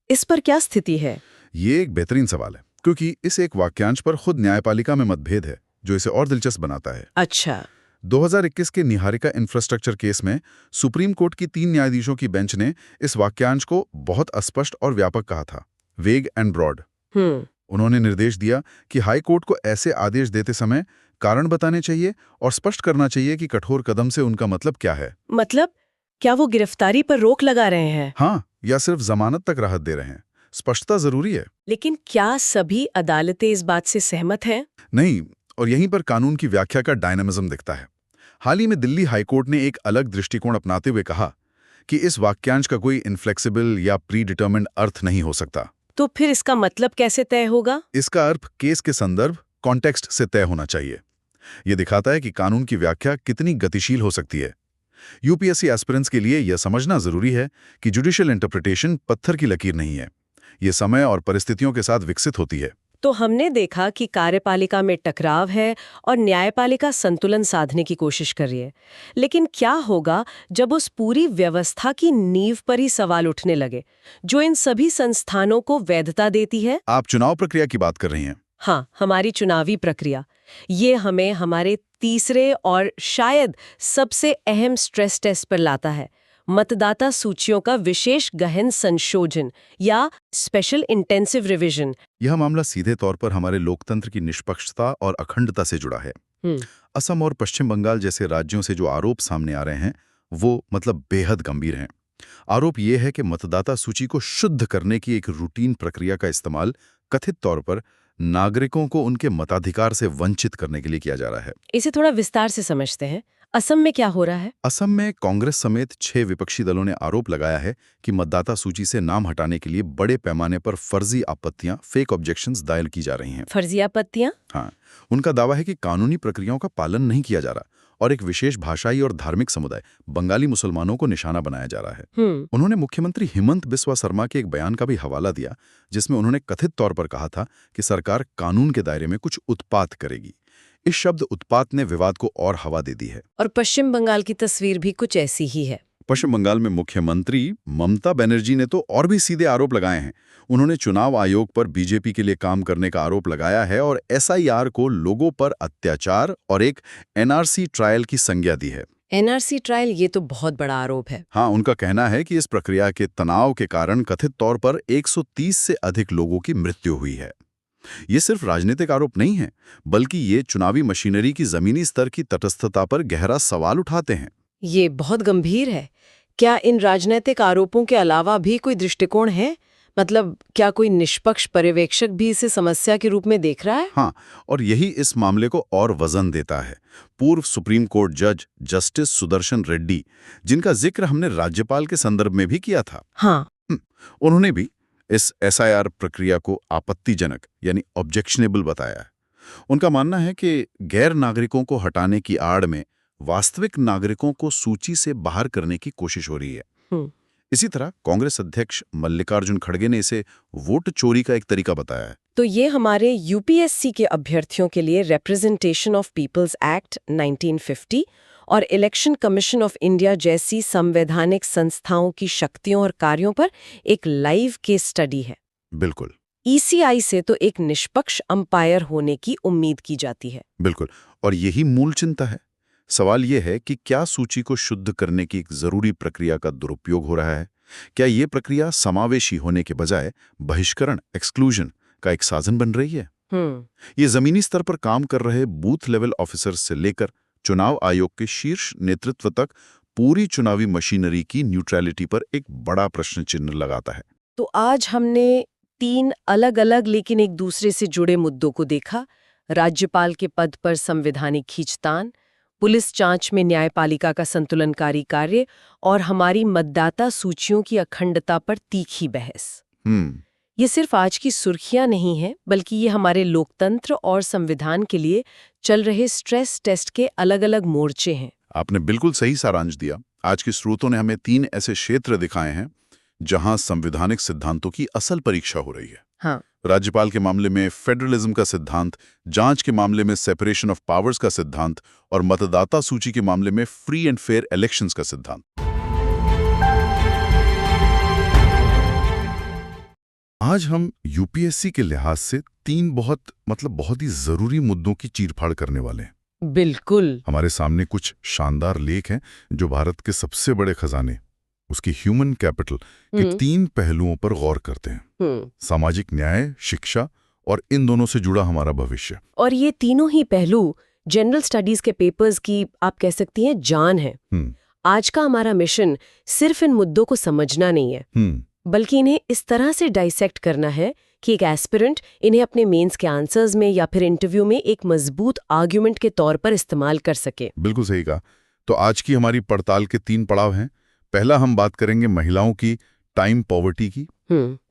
इस पर क्या स्थिति है? ये एक बेहतरीन सवाल है, क्योंकि इस एक वाक्यांश पर खुद न्यायपालिका में मतभेद है, जो इसे और दिलचस्प बनाता है। अच्छा। 2021 के निहारिका इंफ्रास्ट्रक्चर केस में सुप्रीम कोर्ट की 3 न्यायाधीशों की बेंच ने इस वाक्यांश को बहुत अस्पष्ट और व्यापक कहा था, वेग एंड ब्रॉड। उन्होंने निर्देश दिया कि हाई कोर्ट को ऐसे आदेश देते समय कारण बताने चाहिए और स्पष्ट करना चाहिए कि कठोर कदम से उनका मतलब क्या है। मतलब क्या वो गिरफ्तारी पर रोक लगा रहे हैं? हाँ, या सिर्फ जमानत तक राहत दे रहे हैं। स्पष्टता जरूरी है। लेकिन क्या सभी अदालतें इस बात से सहमत हैं? नहीं, और यहीं पर कानून की व्याख्या का डायनामिज्म दिखता है। हाल ही में दिल्ली हाईकोर्ट ने एक अलग दृष्टिकोण अपनाते हुए कहा कि इस वाक्यांश का कोई इनफ्लेक्सिबल या प्री डिटर्मिन्ड अर्थ नहीं हो सकता। तो फिर इसका मतलब कैसे तय होगा? इसका अर्थ केस के संदर्भ, कॉन्टेक्स्ट से तय होना चाहिए। यह दिखाता है कि कानून की व्याख्या कितनी गतिशील हो सकती है। यूपीएससी एस्पिरेंट्स के लिए यह समझना जरूरी है कि जुडिशियल इंटरप्रिटेशन पत्थर की लकीर नहीं है। ये समय और परिस्थितियों के साथ विकसित होती है। तो हमने देखा कि कार्यपालिका में टकराव है और न्यायपालिका संतुलन साधने की कोशिश कर रही है। लेकिन क्या होगा जब उस पूरी व्यवस्था की नींव पर ही सवाल उठने लगे, जो इन सभी संस्थानों को वैधता देती है? आप चुनाव प्रक्रिया की बात कर रही हैं? हाँ, हमारी चुनावी प्रक्रिया। ये हमें हमारे तीसरे और शायद सबसे अहम स्ट्रेस टेस्ट पर लाता है, मतदाता सूचियों का विशेष गहन संशोधन या स्पेशल इंटेंसिव रिवीजन। यह मामला सीधे तौर पर हमारे लोकतंत्र की निष्पक्षता और अखंडता से जुड़ा है। असम और पश्चिम बंगाल जैसे राज्यों से जो आरोप सामने आ रहे हैं वो मतलब बेहद गंभीर हैं। आरोप ये है कि मतदाता सूची को शुद्ध करने की एक रूटीन प्रक्रिया का इस्तेमाल कथित तौर पर नागरिकों को उनके मताधिकार से वंचित करने के लिए किया जा रहा है। इसे थोड़ा विस्तार से समझते हैं। असम में क्या हो रहा है? असम में कांग्रेस समेत 6 विपक्षी दलों ने आरोप लगाया है कि मतदाता सूची से नाम हटाने के लिए बड़े पैमाने पर फर्जी आपत्तियां, फेक ऑब्जेक्शंस दायर की जा रही हैं। फर्जी आपत्तियां? हाँ, उनका दावा है कि कानूनी प्रक्रियाओं का पालन नहीं किया जा रहा और एक विशेष भाषाई और धार्मिक समुदाय, बंगाली मुसलमानों को निशाना बनाया जा रहा है। उन्होंने मुख्यमंत्री हिमंत बिस्वा शर्मा के एक बयान का भी हवाला दिया, जिसमें उन्होंने कथित तौर पर कहा था कि सरकार कानून के दायरे में कुछ उत्पात करेगी। इस शब्द उत्पात ने विवाद को और हवा दे दी है। और पश्चिम बंगाल की तस्वीर भी कुछ ऐसी ही है। पश्चिम बंगाल में मुख्यमंत्री ममता बनर्जी ने तो और भी सीधे आरोप लगाए हैं। उन्होंने चुनाव आयोग पर बीजेपी के लिए काम करने का आरोप लगाया है और एसआईआर को लोगों पर अत्याचार और एक एनआरसी ट्रायल की संज्ञा दी है। एनआरसी ट्रायल, ये तो बहुत बड़ा आरोप है। हाँ, उनका कहना है कि इस प्रक्रिया के तनाव के कारण कथित तौर पर 130 से अधिक लोगों की मृत्यु हुई है। ये सिर्फ राजनीतिक आरोप नहीं है, बल्कि ये चुनावी मशीनरी की जमीनी स्तर की तटस्थता पर गहरा सवाल उठाते हैं। ये बहुत गंभीर है। क्या इन राजनीतिक आरोपों के अलावा भी कोई दृष्टिकोण है? मतलब क्या कोई निष्पक्ष पर्यवेक्षक भी इसे समस्या के रूप में देख रहा है? हाँ, और यही इस मामले को और वजन देता है। पूर्व सुप्रीम कोर्ट जज जस्टिस सुदर्शन रेड्डी, जिनका जिक्र हमने राज्यपाल के संदर्भ में भी किया था, हाँ, उन्होंने भी इस एसआईआर प्रक्रिया को आपत्तिजनक यानी ऑब्जेक्शनेबल बताया है। उनका मानना है कि गैर नागरिकों को हटाने की आड़ में वास्तविक नागरिकों को सूची से बाहर करने की कोशिश हो रही है। इसी तरह कांग्रेस अध्यक्ष मल्लिकार्जुन खड़गे ने इसे वोट चोरी का एक तरीका बताया है। तो ये हमारे यूपीएससी के अभ्यर्थियों के लिए रिप्रेजेंटेशन ऑफ पीपल्स एक्ट 1950 और इलेक्शन कमीशन ऑफ इंडिया जैसी संवैधानिक संस्थाओं की शक्तियों और कार्यों पर एक लाइव केस स्टडी है। बिल्कुल। ईसीआई से तो एक निष्पक्ष अंपायर होने की उम्मीद की जाती है। बिल्कुल, और यही मूल चिंता है। सवाल यह है कि क्या सूची को शुद्ध करने की एक जरूरी प्रक्रिया का दुरुपयोग हो रहा है? क्या ये प्रक्रिया समावेशी होने के बजाय बहिष्करण, एक्सक्लूजन का एक साधन बन रही है? ये जमीनी स्तर पर काम कर रहे बूथ लेवल ऑफिसर्स से लेकर चुनाव आयोग के शीर्ष नेतृत्व तक पूरी चुनावी मशीनरी की न्यूट्रलिटी पर एक बड़ा प्रश्न चिन्ह लगाता है। तो आज हमने 3 अलग-अलग लेकिन एक दूसरे से जुड़े मुद्दों को देखा। राज्यपाल के पद पर संवैधानिक खींचतान, पुलिस जांच में न्यायपालिका का संतुलनकारी कार्य और हमारी मतदाता सूचियों की अखंडता पर तीखी बहस। ये सिर्फ आज की सुर्खियां नहीं है, बल्कि ये हमारे लोकतंत्र और संविधान के लिए चल रहे स्ट्रेस टेस्ट के अलग-अलग मोर्चे हैं। आपने बिल्कुल सही सारांश दिया। आज के स्रोतों ने हमें 3 ऐसे क्षेत्र दिखाए हैं जहां संवैधानिक सिद्धांतों की असल परीक्षा हो रही है। हाँ। राज्यपाल के मामले में फेडरलिज्म का सिद्धांत, जांच के मामले में सेपरेशन ऑफ पावर्स का सिद्धांत और मतदाता सूची के मामले में फ्री एंड फेयर इलेक्शंस का सिद्धांत। आज हम यूपीएससी के लिहाज से 3 बहुत ही जरूरी मुद्दों की चीरफाड़ करने वाले हैं। बिल्कुल। हमारे सामने कुछ शानदार लेख हैं जो भारत के सबसे बड़े खजाने, उसकी ह्यूमन कैपिटल के 3 पहलुओं पर गौर करते हैं। सामाजिक न्याय, शिक्षा और इन दोनों से जुड़ा हमारा भविष्य। और ये तीनों ही पहलू जनरल स्टडीज के पेपर्स की, आप कह सकती हैं, जान है। आज का हमारा मिशन सिर्फ इन मुद्दों को समझना नहीं है, बल्कि इन्हें इस तरह से डाइसेक्ट करना है कि एक एस्पिरेंट इन्हें अपने मेंस के आंसर्स में या फिर इंटरव्यू में एक मजबूत आर्ग्यूमेंट के तौर पर इस्तेमाल कर सके। बिल्कुल सही कहा। तो आज की हमारी पड़ताल के 3 पड़ाव हैं। पहला, हम बात करेंगे महिलाओं की टाइम पॉवर्टी की।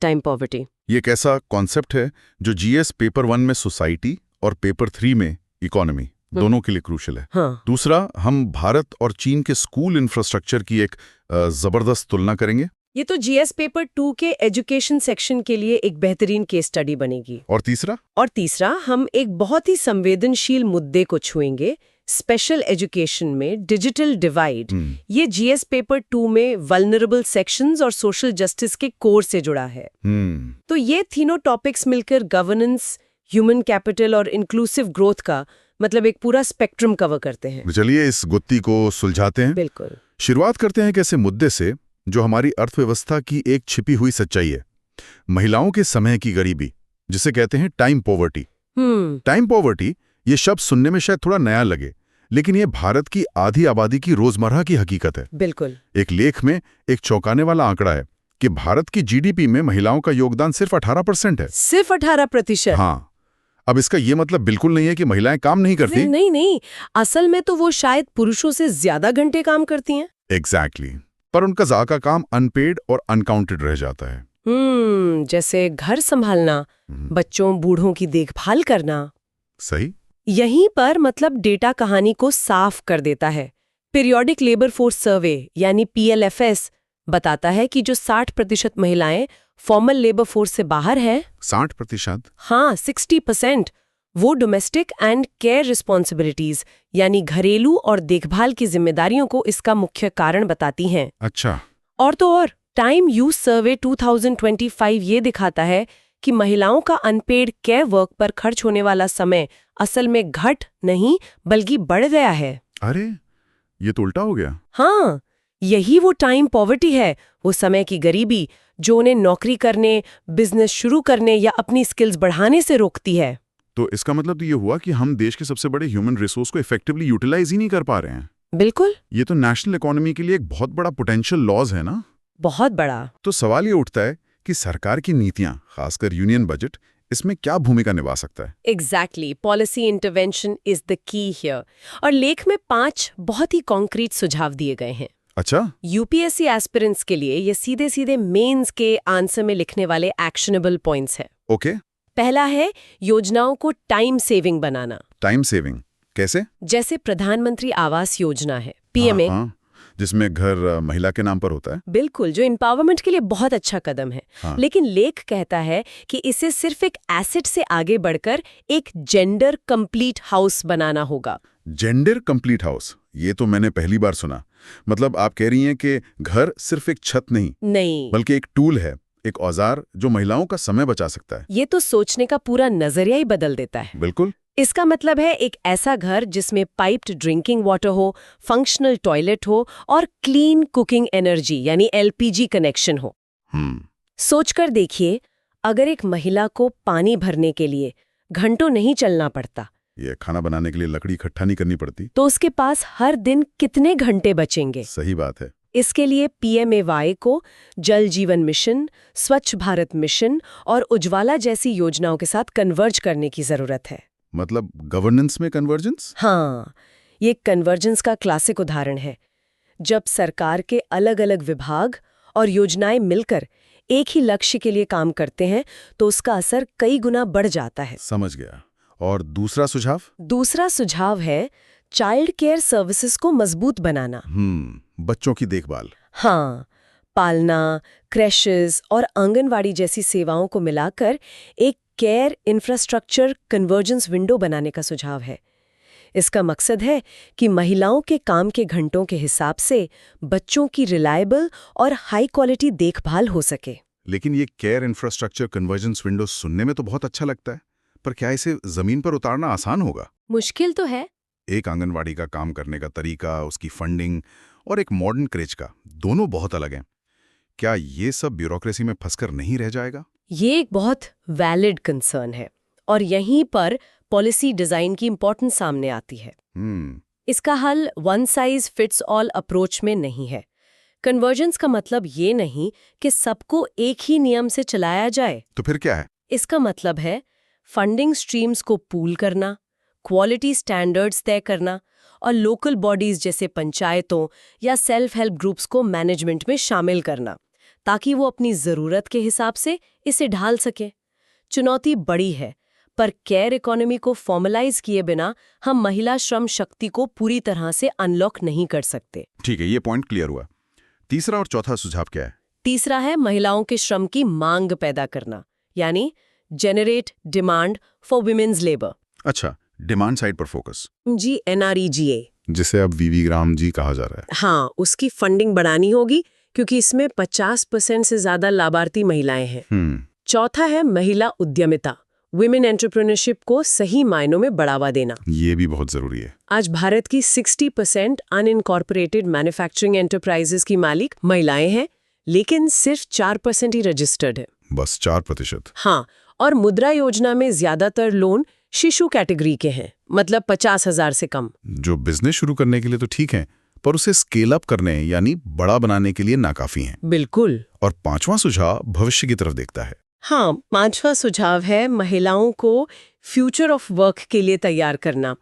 टाइम पॉवर्टी ये एक ऐसा कॉन्सेप्ट है जो जीएस पेपर 1 में सोसाइटी और पेपर 3 में इकोनॉमी दोनों के लिए क्रूशियल है। दूसरा, हम भारत और चीन के स्कूल इंफ्रास्ट्रक्चर की एक जबरदस्त तुलना करेंगे। ये तो जीएस पेपर 2 के एजुकेशन सेक्शन के लिए एक बेहतरीन केस स्टडी बनेगी। और तीसरा, हम एक बहुत ही संवेदनशील मुद्दे को छुएंगे, स्पेशल एजुकेशन में डिजिटल डिवाइड। ये जीएस पेपर 2 में वल्नरेबल सेक्शंस और सोशल जस्टिस के कोर से जुड़ा है। तो ये तीनों टॉपिक्स मिलकर गवर्नेंस, ह्यूमन कैपिटल और इंक्लूसिव ग्रोथ का मतलब एक पूरा स्पेक्ट्रम कवर करते हैं। चलिए इस गुत्थी को सुलझाते हैं। बिल्कुल। शुरुआत करते हैं एक ऐसे मुद्दे से जो हमारी अर्थव्यवस्था की एक छिपी हुई सच्चाई है, महिलाओं के समय की गरीबी, जिसे कहते हैं टाइम पॉवर्टी। टाइम पॉवर्टी, ये शब्द सुनने में शायद थोड़ा नया लगे, लेकिन ये भारत की आधी आबादी की रोजमर्रा की हकीकत है। बिल्कुल। एक लेख में एक चौंकाने वाला आंकड़ा है कि भारत की जीडीपी में महिलाओं का योगदान सिर्फ 18% है। सिर्फ 18%? हाँ। अब इसका ये मतलब बिल्कुल नहीं है कि महिलाएं काम नहीं करती। नहीं, असल में तो वो शायद पुरुषों से ज्यादा घंटे काम करती हैं। एग्जैक्टली। पर उनका ज्यादा काम अनपेड और अनकाउंटेड रह जाता है। जैसे घर संभालना, बच्चों बूढ़ों की देखभाल करना। सही। यहीं पर मतलब डेटा कहानी को साफ कर देता है। पीरियोडिक लेबर फोर्स सर्वे यानी पीएलएफएस बताता है कि जो 60% महिलाएं फॉर्मल लेबर फोर्स से बाहर है, 60%? हाँ, 60%, वो डोमेस्टिक एंड केयर रिस्पॉन्सिबिलिटीज यानी घरेलू और देखभाल की जिम्मेदारियों को इसका मुख्य कारण बताती हैं। अच्छा। और तो और टाइम यूज सर्वे 2025 ये दिखाता है कि महिलाओं का अनपेड केयर वर्क पर खर्च होने वाला समय असल में घट नहीं बल्कि बढ़ गया है। अरे, ये तो उल्टा हो गया। हाँ, यही वो टाइम पॉवर्टी है, वो समय की गरीबी जो उन्हें नौकरी करने, बिजनेस शुरू करने या अपनी स्किल्स बढ़ाने से रोकती है। तो इसका मतलब तो ये हुआ कि हम देश के सबसे बड़े ह्यूमन रिसोर्स को इफेक्टिवली यूटिलाइज ही नहीं कर पा रहे हैं। बिल्कुल। ये तो नेशनल इकोनॉमी के लिए एक बहुत बड़ा पोटेंशियल लॉस है ना। बहुत बड़ा। तो सवाल ये उठता है कि सरकार की नीतियां, खासकर यूनियन बजट, इसमें क्या भूमिका निभा सकता है? Exactly, policy intervention is the key here. और लेख में 5 बहुत ही कॉन्क्रीट सुझाव दिए गए हैं। अच्छा। यूपीएससी एस्पिरेंट्स के लिए ये सीधे सीधे मेंस के आंसर में लिखने वाले एक्शनेबल पॉइंट्स है। ओके। पहला है योजनाओं को टाइम सेविंग बनाना। टाइम सेविंग कैसे? जैसे प्रधानमंत्री आवास योजना है, पीएमए। हाँ, जिसमें घर महिला के नाम पर होता है। बिल्कुल, जो एम्पावरमेंट के लिए बहुत अच्छा कदम है। हाँ। लेकिन लेख कहता है कि इसे सिर्फ एक एसेट से आगे बढ़कर एक जेंडर कंप्लीट हाउस बनाना होगा। जेंडर कंप्लीट हाउस, ये तो मैंने पहली बार सुना। मतलब आप कह रही हैं कि घर सिर्फ एक छत नहीं, बल्कि एक टूल है, एक औजार जो महिलाओं का समय बचा सकता है। ये तो सोचने का पूरा नजरिया ही बदल देता है। बिल्कुल। इसका मतलब है एक ऐसा घर जिसमें पाइप्ड ड्रिंकिंग वाटर हो, फंक्शनल टॉयलेट हो और क्लीन कुकिंग एनर्जी यानी LPG कनेक्शन हो। सोचकर देखिए, अगर एक महिला को पानी भरने के लिए घंटों नहीं चलना पड़ता, ये खाना बनाने के लिए लकड़ी इकट्ठा नहीं करनी पड़ती, तो उसके पास हर दिन कितने घंटे बचेंगे? सही बात है। इसके लिए PMAY को जल जीवन मिशन, स्वच्छ भारत मिशन और उज्ज्वला जैसी योजनाओं के साथ कन्वर्ज करने की जरूरत है। मतलब गवर्नेंस में कन्वर्जेंस? हाँ, ये कन्वर्जेंस का क्लासिक उदाहरण है। जब सरकार के अलग अलग विभाग और योजनाएं मिलकर एक ही लक्ष्य के लिए काम करते हैं तो उसका असर कई गुना बढ़ जाता है। समझ गया। और दूसरा सुझाव? दूसरा सुझाव है चाइल्ड केयर सर्विसेज को मजबूत बनाना। बच्चों की देखभाल। हाँ, पालना, क्रैशेस और आंगनवाड़ी जैसी सेवाओं को मिलाकर एक केयर इंफ्रास्ट्रक्चर कन्वर्जेंस विंडो बनाने का सुझाव है। इसका मकसद है कि महिलाओं के काम के घंटों के हिसाब से बच्चों की रिलायबल और हाई क्वालिटी देखभाल हो सके। लेकिन ये केयर इंफ्रास्ट्रक्चर कन्वर्जेंस विंडो सुनने में तो बहुत अच्छा लगता है, पर क्या इसे जमीन पर उतारना आसान होगा? मुश्किल तो है। एक आंगनवाड़ी का काम करने का तरीका, उसकी फंडिंग और एक मॉडर्न क्रेच का, दोनों बहुत अलग हैं। क्या ये सब ब्यूरोक्रेसी में फंसकर नहीं रह जाएगा? ये एक बहुत वैलिड कंसर्न है और यहीं पर पॉलिसी डिजाइन की इंपॉर्टेंस सामने आती है। इसका हल one size fits all approach में नहीं है। कन्वर्जेंस का मतलब ये नहीं कि सबको एक ही नियम से चलाया जाए। तो फिर क्या है? इसका मतलब है फंडिंग स्ट्रीम्स को पूल करना, क्वालिटी स्टैंडर्ड्स तय करना और लोकल बॉडीज जैसे पंचायतों या सेल्फ हेल्प ग्रुप्स को मैनेजमेंट में शामिल करना, ताकि वो अपनी ज़रूरत के हिसाब से इसे ढाल सके। चुनौती बड़ी है, पर केयर इकोनॉमी को फॉर्मलाइज किए बिना हम महिला श्रम शक्ति को पूरी तरह से अनलॉक नहीं कर सकते। ठीक है, ये पॉइंट क्लियर हुआ। तीसरा और चौथा सुझाव क्या है? तीसरा है महिलाओं के श्रम की मांग पैदा करना, यानी generate demand for women's labour. अच्छा, डिमांड साइड पर फोकस। जी, NREGA, जिसे अब वीवी ग्राम जी कहा जा रहा है। हाँ, उसकी फंडिंग बढ़ानी होगी क्योंकि इसमें 50% से ज्यादा लाभार्थी महिलाएं हैं। चौथा है महिला उद्यमिता, वुमेन एंटरप्रेन्योरशिप को सही मायनों में बढ़ावा देना। ये भी बहुत जरूरी है। आज भारत की 60% अनइनकॉर्पोरेटेड मैन्युफैक्चरिंग एंटरप्राइजेस की मालिक महिलाएं हैं, लेकिन सिर्फ 4% ही रजिस्टर्ड है। बस 4%? हाँ, और मुद्रा योजना में ज्यादातर लोन शिशु कैटेगरी के हैं, मतलब 50,000 से कम। जो बिजनेस शुरू करने के लिए तो ठीक है, पर उसे स्केल अप करने यानी बड़ा बनाने के लिए नाकाफी हैं। बिल्कुल। और पांचवा सुझाव भविष्य की तरफ देखता है। हाँ, पांचवा सुझाव है महिलाओं को फ्यूचर ऑफ वर्क के लिए तैयार करना।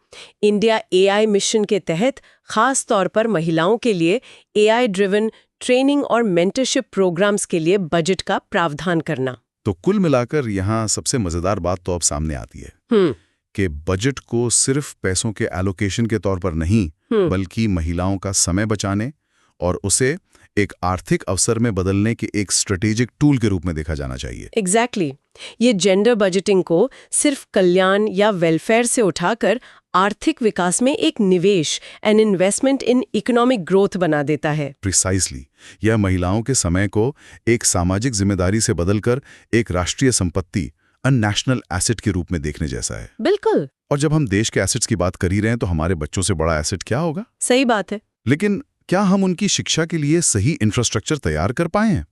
इंडिया AI मिशन के तहत खास तौर पर महिलाओं के लिए AI ड्रिवन ट्रेनिंग और मेंटरशिप प्रोग्राम्स के लिए बजट का प्रावधान करना। तो कुल मिलाकर यहाँ सबसे मजेदार बात तो अब सामने आती है कि बजट को सिर्फ पैसों के एलोकेशन के तौर पर नहीं, बल्कि महिलाओं का समय बचाने और उसे एक आर्थिक अवसर में बदलने के एक स्ट्रेटेजिक टूल के रूप में देखा जाना चाहिए। एग्जैक्टली। ये जेंडर बजटिंग को सिर्फ कल्याण या वेलफेयर से उठाकर आर्थिक विकास में एक निवेश, an investment in economic growth बना देता है। प्रिसाइसली, यह महिलाओं के समय को एक सामाजिक जिम्मेदारी से बदलकर एक राष्ट्रीय संपत्ति, नेशनल एसेट के रूप में देखने जैसा है। बिल्कुल। और जब हम देश के एसेट्स की बात कर ही रहे हैं तो हमारे बच्चों से बड़ा एसेट क्या होगा? सही बात है। लेकिन क्या हम उनकी शिक्षा के लिए सही इंफ्रास्ट्रक्चर तैयार कर पाए हैं?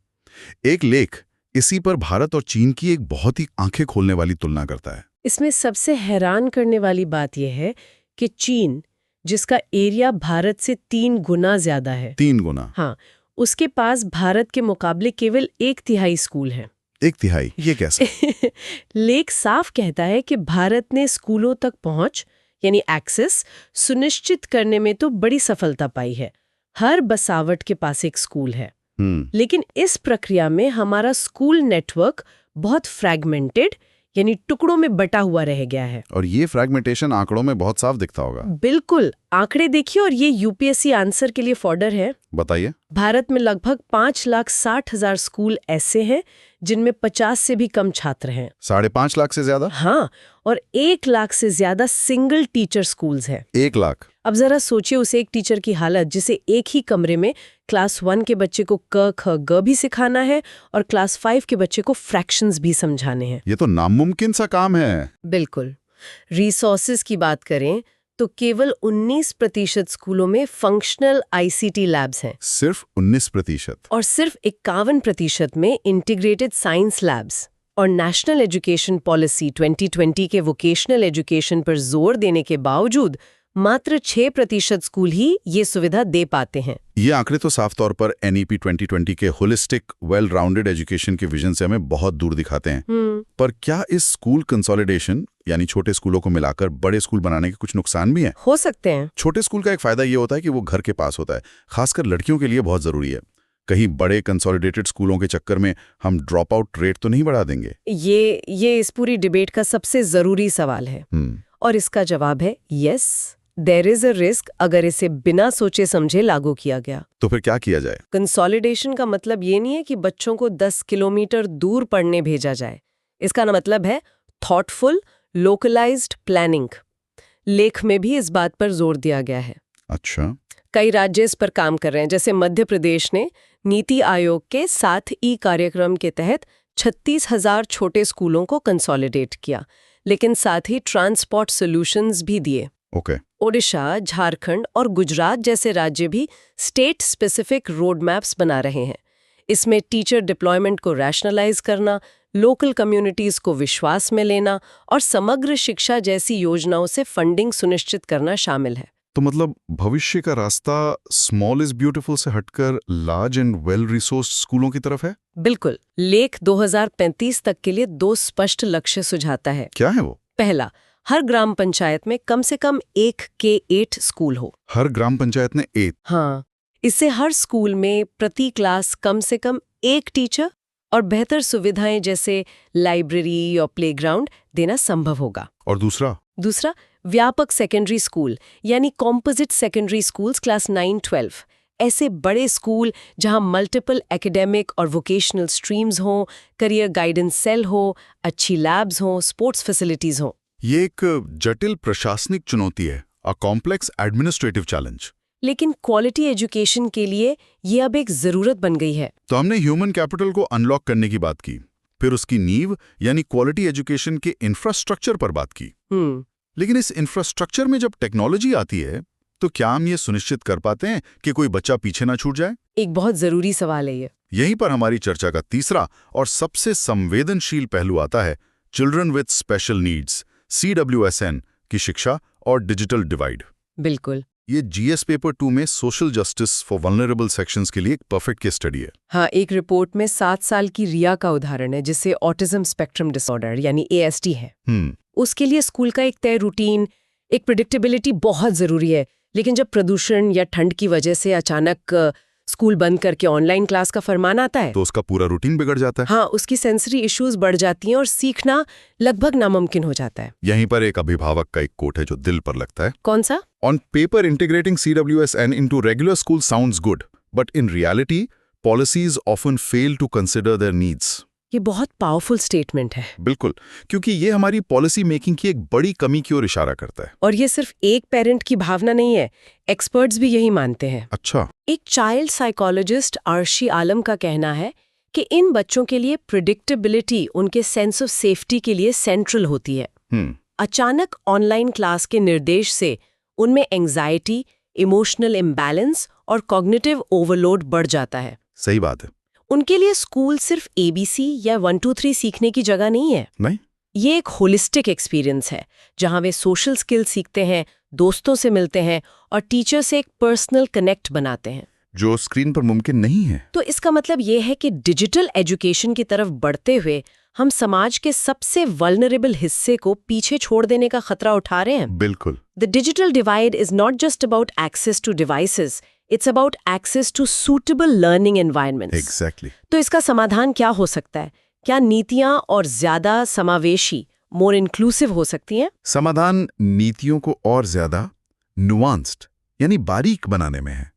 एक लेख इसी पर भारत और चीन की एक बहुत ही आंखें खोलने वाली तुलना करता है। इसमें सबसे हैरान करने वाली बात यह है कि चीन, जिसका एरिया भारत से 3 गुना ज्यादा है। 3 गुना? हाँ, उसके पास भारत के मुकाबले केवल 1/3 स्कूल हैं। 1/3? ये कैसे? लेख साफ कहता है कि भारत ने स्कूलों तक पहुंच यानी एक्सेस सुनिश्चित करने में तो बड़ी सफलता पाई है। हर बसावट के पास एक स्कूल है। लेकिन इस प्रक्रिया में हमारा स्कूल नेटवर्क बहुत फ्रैगमेंटेड यानी टुकड़ों में बटा हुआ रह गया है। और ये फ्रैगमेंटेशन आंकड़ों में बहुत साफ दिखता होगा। बिल्कुल, आंकड़े देखिए और ये UPSC आंसर के लिए फॉर्डर है। बताइए। भारत में लगभग 5,60,000 स्कूल ऐसे हैं जिनमें 50 से भी कम छात्र हैं। 5.5 लाख से ज्यादा? हाँ, और 1 लाख से ज्यादा सिंगल टीचर स्कूल्स हैं। 1 लाख? अब जरा सोचिए उस एक टीचर की हालत जिसे एक ही कमरे में क्लास 1 के बच्चे को क ख ग भी सिखाना है और क्लास 5 के बच्चे को फ्रैक्शंस भी समझाने हैं। ये तो नामुमकिन सा काम है। बिल्कुल। रिसोर्सेज की बात करें तो केवल 19% स्कूलों में फंक्शनल आईसीटी लैब्स हैं। सिर्फ 19%? और सिर्फ 51% में इंटीग्रेटेड साइंस लैब्स। और नेशनल एजुकेशन पॉलिसी 2020 के वोकेशनल एजुकेशन पर जोर देने के बावजूद मात्र 6% स्कूल ही ये सुविधा दे पाते हैं। ये आंकड़े तो साफ तौर पर NEP 2020 के होलिस्टिक वेल राउंडेड एजुकेशन के विजन से हमें बहुत दूर दिखाते हैं। पर क्या इस स्कूल कंसोलिडेशन यानी छोटे स्कूलों को मिलाकर बड़े स्कूल बनाने के कुछ नुकसान भी हैं? हो सकते हैं। छोटे स्कूल का एक फायदा ये होता है कि वो घर के पास होता है, खासकर लड़कियों के लिए बहुत जरूरी है। कहीं बड़े कंसोलिडेटेड स्कूलों के चक्कर में हम ड्रॉप आउट रेट तो नहीं बढ़ा देंगे? ये इस पूरी डिबेट का सबसे जरूरी सवाल है। और इसका जवाब है yes, there is a risk अगर इसे बिना सोचे समझे लागू किया गया। तो फिर क्या किया जाए? कंसोलिडेशन का मतलब ये नहीं है कि बच्चों को 10 किलोमीटर दूर पढ़ने भेजा जाए। इसका मतलब है थॉटफुल लोकलाइज्ड प्लानिंग। लेख में भी इस बात पर जोर दिया गया है। अच्छा। कई राज्य इस पर काम कर रहे हैं। जैसे मध्य प्रदेश ने नीति आयोग के 7E कार्यक्रम के तहत 36,000 छोटे स्कूलों को कंसोलिडेट किया, लेकिन साथ ही ट्रांसपोर्ट सॉल्यूशंस भी दिए। ओके। ओडिशा, झारखंड और गुजरात जैसे राज्य भी स्टेट स्पेसिफिक रोड मैप्स बना रहे हैं। इसमें टीचर डिप्लॉयमेंट को रैशनलाइज करना, लोकल कम्युनिटीज को विश्वास में लेना और समग्र शिक्षा जैसी योजनाओं से फंडिंग सुनिश्चित करना शामिल है। तो मतलब भविष्य का रास्ता स्मॉल इज ब्यूटीफुल से हटकर लार्ज एंड वेल रिसोर्स्ड स्कूलों की तरफ है? बिल्कुल। लेख 2035 तक के लिए 2 स्पष्ट लक्ष्य सुझाता है। क्या है वो? पहला, हर ग्राम पंचायत में कम से कम 1 K-8 स्कूल हो। हर ग्राम पंचायत में 8? हाँ। इससे हर स्कूल में प्रति क्लास कम से कम 1 टीचर और बेहतर सुविधाएं जैसे लाइब्रेरी और प्लेग्राउंड देना संभव होगा। और दूसरा, व्यापक सेकेंडरी स्कूल यानी कॉम्पोजिट सेकेंडरी स्कूल्स क्लास 9-12। ऐसे बड़े स्कूल जहां मल्टीपल एकेडमिक और वोकेशनल स्ट्रीम्स हों, करियर गाइडेंस सेल हो, अच्छी लैब्स हों, स्पोर्ट्स फैसिलिटीज हों। ये एक जटिल प्रशासनिक चुनौती है, अ कॉम्प्लेक्स एडमिनिस्ट्रेटिव चैलेंज। लेकिन क्वालिटी एजुकेशन के लिए ये अब एक जरूरत बन गई है। तो हमने ह्यूमन कैपिटल को अनलॉक करने की बात की, फिर उसकी नींव यानी क्वालिटी एजुकेशन के इंफ्रास्ट्रक्चर पर बात की। लेकिन इस इंफ्रास्ट्रक्चर में जब टेक्नोलॉजी आती है तो क्या हम ये सुनिश्चित कर पाते हैं कि कोई बच्चा पीछे ना छूट जाए? एक बहुत जरूरी सवाल है ये। यहीं पर हमारी चर्चा का तीसरा और सबसे संवेदनशील पहलू आता है, children with special needs CWSN की शिक्षा और डिजिटल डिवाइड। बिल्कुल। ये GS पेपर 2 में social justice for vulnerable sections के लिए एक परफेक्ट केस स्टडी है। हाँ, एक रिपोर्ट में 7 साल की रिया का उदाहरण है जिसे ऑटिज्म स्पेक्ट्रम डिसऑर्डर यानी ASD है। उसके लिए स्कूल का एक तय रूटीन, एक प्रेडिक्टेबिलिटी बहुत जरूरी है। लेकिन जब प्रदूषण या ठंड की वजह से अचानक स्कूल बंद करके ऑनलाइन क्लास का फरमान आता है तो उसका पूरा रूटीन बिगड़ जाता है। हाँ, उसकी सेंसरी इश्यूज बढ़ जाती हैं और सीखना लगभग नामुमकिन हो जाता है। यहीं पर एक अभिभावक का एक कोट है जो दिल पर लगता है। कौन सा? On paper integrating CWSN into regular school sounds good, but in reality, policies often fail to consider their needs. ये बहुत पावरफुल स्टेटमेंट है। बिल्कुल, क्योंकि ये हमारी पॉलिसी मेकिंग की एक बड़ी कमी की ओर इशारा करता है। और ये सिर्फ एक पेरेंट की भावना नहीं है, एक्सपर्ट्स भी यही मानते हैं। अच्छा। एक चाइल्ड साइकोलॉजिस्ट अर्शी आलम का कहना है कि इन बच्चों के लिए प्रेडिक्टेबिलिटी उनके सेंस ऑफ सेफ्टी के लिए सेंट्रल होती है। अचानक ऑनलाइन क्लास के निर्देश से उनमें एंजाइटी, इमोशनल इम्बैलेंस और कॉग्निटिव ओवरलोड बढ़ जाता है। सही बात है। उनके लिए स्कूल सिर्फ ABC या 1 2 3 सीखने की जगह नहीं है। नहीं, ये एक होलिस्टिक एक्सपीरियंस है जहां वे सोशल स्किल सीखते हैं, दोस्तों से मिलते हैं और टीचर से एक पर्सनल कनेक्ट बनाते हैं, जो स्क्रीन पर मुमकिन नहीं है। तो इसका मतलब ये है कि डिजिटल एजुकेशन की तरफ बढ़ते हुए हम समाज के सबसे वल्नरेबल हिस्से को पीछे छोड़ देने का खतरा उठा रहे हैं। बिल्कुल। The digital divide is not just about access to devices, it's about access to suitable learning environments. Exactly. तो इसका समाधान क्या हो सकता है? क्या नीतियां और ज्यादा समावेशी, मोर इंक्लूसिव हो सकती हैं? समाधान नीतियों को और ज्यादा नुआंस्ड यानी बारीक बनाने में है।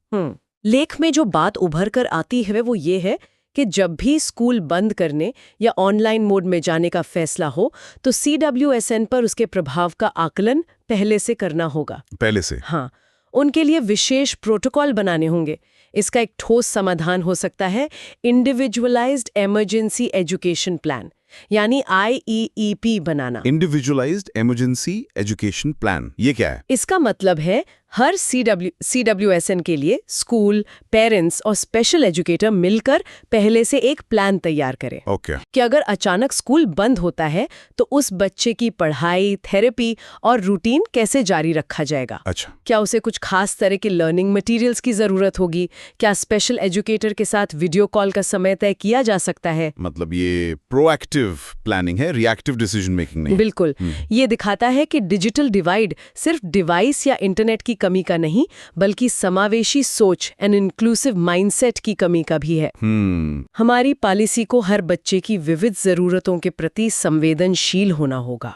लेख में जो बात उभर कर आती है वो ये है कि जब भी स्कूल बंद करने या ऑनलाइन मोड में जाने का फैसला हो तो CWSN पर उसके प्रभाव का आकलन पहले से करना होगा। पहले से? हाँ, उनके लिए विशेष प्रोटोकॉल बनाने होंगे। इसका एक ठोस समाधान हो सकता है इंडिविजुअलाइज्ड इमरजेंसी एजुकेशन प्लान, यानी IEEP बनाना। इंडिविजुअलाइज्ड इमरजेंसी एजुकेशन प्लान, ये क्या है? इसका मतलब है हर CWSN के लिए स्कूल, पेरेंट्स और स्पेशल एजुकेटर मिलकर पहले से एक प्लान तैयार करें। ओके। कि अगर अचानक स्कूल बंद होता है तो उस बच्चे की पढ़ाई, थेरेपी और रूटीन कैसे जारी रखा जाएगा। अच्छा। क्या उसे कुछ खास तरह के लर्निंग मटेरियल्स की जरूरत होगी? क्या स्पेशल एजुकेटर के साथ वीडियो कॉल का समय तय किया जा सकता है? मतलब ये प्रोएक्टिव प्लानिंग है, रिएक्टिव डिसीजन मेकिंग नहीं। बिल्कुल। ये दिखाता है कि डिजिटल डिवाइड सिर्फ डिवाइस या इंटरनेट की कमी का नहीं, बल्कि समावेशी सोच एंड इंक्लूसिव माइंडसेट की कमी का भी है। हमारी पॉलिसी को हर बच्चे की विविध जरूरतों के प्रति संवेदनशील होना होगा।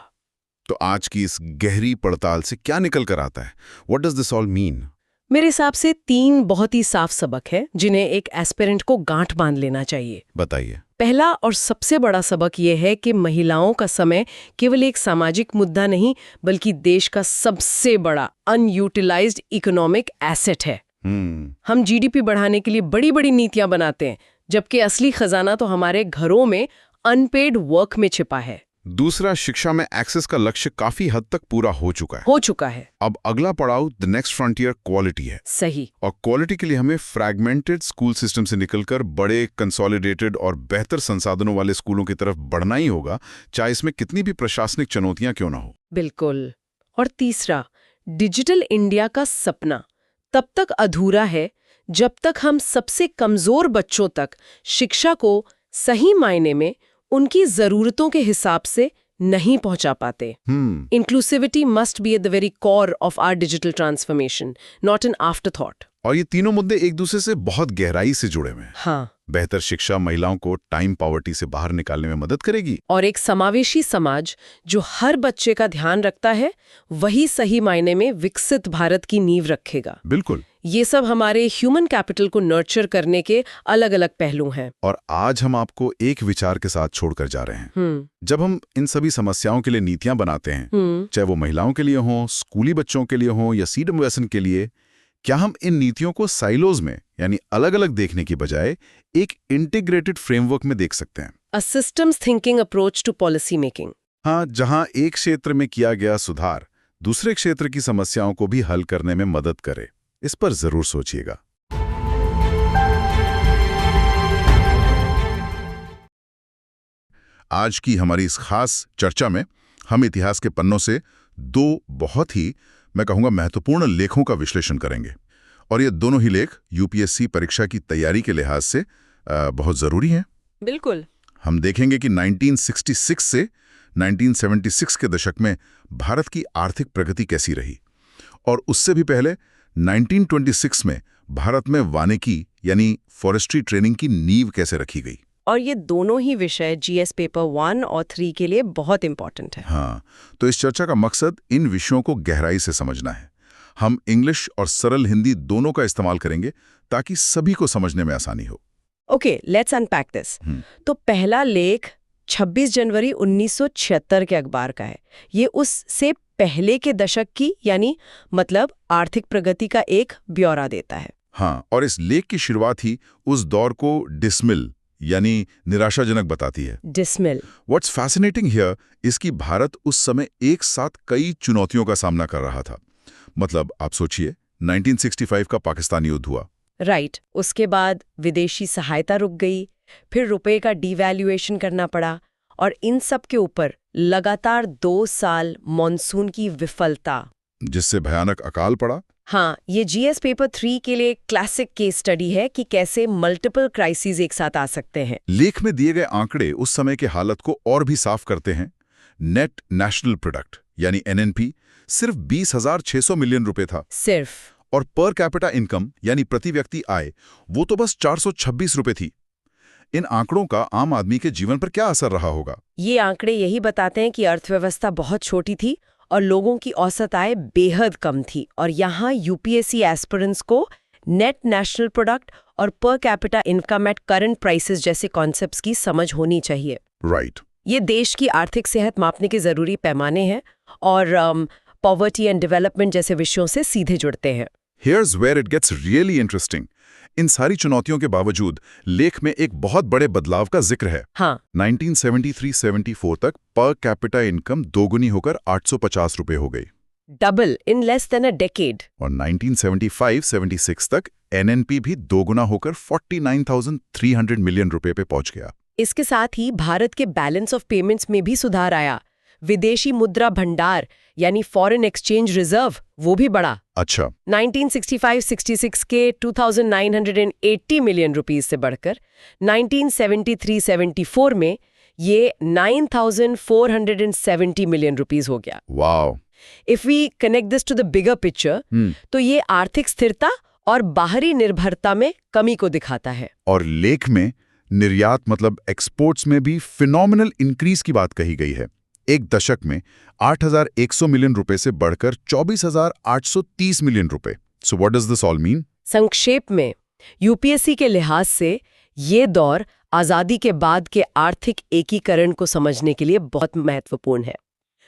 तो आज की इस गहरी पड़ताल से क्या निकल कर आता है? What does this all mean? मेरे हिसाब से 3 बहुत ही साफ सबक है जिन्हें एक एस्पिरेंट को गांठ बांध लेना चाहिए। बताइए। पहला और सबसे बड़ा सबक ये है कि महिलाओं का समय केवल एक सामाजिक मुद्दा नहीं, बल्कि देश का सबसे बड़ा अनयूटिलाइज्ड इकोनॉमिक एसेट है। हम GDP बढ़ाने के लिए बड़ी बड़ी नीतियां बनाते हैं, जबकि असली खजाना तो हमारे घरों में अनपेड वर्क में छिपा है। दूसरा, शिक्षा में एक्सेस का लक्ष्य काफी हद तक पूरा हो चुका है। अब अगला पड़ाव द नेक्स्ट फ्रंटियर क्वालिटी है। सही। और क्वालिटी के लिए हमें फ्रैगमेंटेड स्कूल सिस्टम से निकलकर बड़े कंसोलिडेटेड और बेहतर संसाधनों वाले स्कूलों की तरफ बढ़ना ही होगा, चाहे इसमें कितनी भी प्रशासनिक चुनौतियां क्यों ना हो। बिल्कुल। और तीसरा, डिजिटल इंडिया का सपना तब तक अधूरा है जब तक हम सबसे कमजोर बच्चों तक शिक्षा को सही मायने में उनकी जरूरतों के हिसाब से नहीं पहुंचा पाते। Inclusivity must be at the very core of our digital transformation, not an afterthought. और ये तीनों मुद्दे एक दूसरे से बहुत गहराई से जुड़े हुए हैं। हाँ। बेहतर शिक्षा महिलाओं को टाइम पॉवर्टी से बाहर निकालने में मदद करेगी, और एक समावेशी समाज जो हर बच्चे का ध्यान रखता है, वही सही मायने में विकसित भारत की नींव रखेगा। बिल्कुल। ये सब हमारे ह्यूमन कैपिटल को नर्चर करने के अलग अलग पहलू हैं। और आज हम आपको एक विचार के साथ छोड़कर जा रहे हैं। जब हम इन सभी समस्याओं के लिए नीतियां बनाते हैं, चाहे वो महिलाओं के लिए हों, स्कूली बच्चों के लिए हों या CWSN के लिए, क्या हम इन नीतियों को साइलोज में यानी अलग अलग देखने की बजाय एक इंटीग्रेटेड फ्रेमवर्क में देख सकते हैं? A systems thinking approach to policy making. हाँ, जहां एक क्षेत्र में किया गया सुधार दूसरे क्षेत्र की समस्याओं को भी हल करने में मदद करे। इस पर जरूर सोचिएगा। आज की हमारी इस खास चर्चा में हम इतिहास के पन्नों से 2 बहुत ही, मैं कहूंगा, महत्वपूर्ण लेखों का विश्लेषण करेंगे। और ये दोनों ही लेख UPSC परीक्षा की तैयारी के लिहाज से बहुत जरूरी हैं। बिल्कुल। हम देखेंगे कि 1966 से 1976 के दशक में भारत की आर्थिक प्रगति कैसी रही, और उससे भी पहले 1926 में भारत में वानिकी यानी फॉरेस्ट्री ट्रेनिंग की नींव कैसे रखी गई। और ये दोनों ही विषय GS पेपर 1 और 3 के लिए बहुत इंपॉर्टेंट है। हाँ, तो इस चर्चा का मकसद इन विषयों को गहराई से समझना है। हम इंग्लिश और सरल हिंदी दोनों का इस्तेमाल करेंगे ताकि सभी को समझने में आसानी हो। Okay, let's unpack this. तो पहला लेख 26 जनवरी 1976 के अखबार का है। ये उससे पहले के दशक की यानी मतलब आर्थिक प्रगति का एक ब्यौरा देता है। हाँ, और इस लेख की शुरुआत ही उस दौर को डिसमिल यानी निराशाजनक बताती है। Decimal. What's fascinating here is कि भारत उस समय एक साथ कई चुनौतियों का सामना कर रहा था। मतलब आप सोचिए, 1965 का पाकिस्तान युद्ध हुआ। राइट। उसके बाद विदेशी सहायता रुक गई, फिर रुपए का डिवैल्यूएशन करना पड़ा, और इन सब के ऊपर लगातार 2 साल मॉनसून की विफलता, जिससे भयानक अकाल पड़ा। हाँ, ये GS पेपर 3 के लिए क्लासिक केस स्टडी है कि कैसे मल्टीपल क्राइसिस एक साथ आ सकते हैं। लेख में दिए गए आंकड़े उस समय के हालत को और भी साफ करते हैं। नेट नेशनल प्रोडक्ट यानी NNP सिर्फ 20,600 मिलियन रुपए था सिर्फ, और पर कैपिटा इनकम यानी प्रति व्यक्ति आय वो तो बस 426 रुपए थी। इन आंकड़ों का आम आदमी के जीवन पर क्या असर रहा होगा? ये आंकड़े यही बताते हैं कि अर्थव्यवस्था बहुत छोटी थी और लोगों की औसत आय बेहद कम थी, और यहाँ UPSC एस्पिरेंट्स को नेट नेशनल प्रोडक्ट और per capita income at current prices जैसे कॉन्सेप्ट्स की समझ होनी चाहिए। राइट। ये देश की आर्थिक सेहत मापने के जरूरी पैमाने हैं और पॉवर्टी एंड डेवलपमेंट जैसे विषयों से सीधे जुड़ते हैं। Here's where it gets really interesting. इन सारी चुनौतियों के बावजूद लेख में एक बहुत बड़े बदलाव का जिक्र है। हाँ, 1973-74 तक पर कैपिटा इनकम दोगुनी होकर 850 रुपए हो गई double in less than a decade. और 1975-76 तक एनएनपी भी दोगुना होकर 49,300 मिलियन रुपए पे पहुंच गया। इसके साथ ही भारत के बैलेंस ऑफ पेमेंट्स में भी सुधार आया। विदेशी मुद्रा भंडार यानी फॉरेन एक्सचेंज रिजर्व वो भी बढ़ा। अच्छा। 1965-66 के 2,980 मिलियन रुपीस से बढ़कर 1973-74 में ये 9,470 मिलियन रुपीस हो गया। Wow. If we connect this to the bigger picture तो ये आर्थिक स्थिरता और बाहरी निर्भरता में कमी को दिखाता है। और लेख में निर्यात मतलब एक्सपोर्ट्स में भी फिनोमिनल इंक्रीज की बात कही गई है। एक दशक में 8,100 मिलियन रुपए से बढ़कर 24,830 मिलियन रुपए। So what does this all mean? संक्षेप में यूपीएससी के लिहाज से ये दौर आजादी के बाद के आर्थिक एकीकरण को समझने के लिए बहुत महत्वपूर्ण है।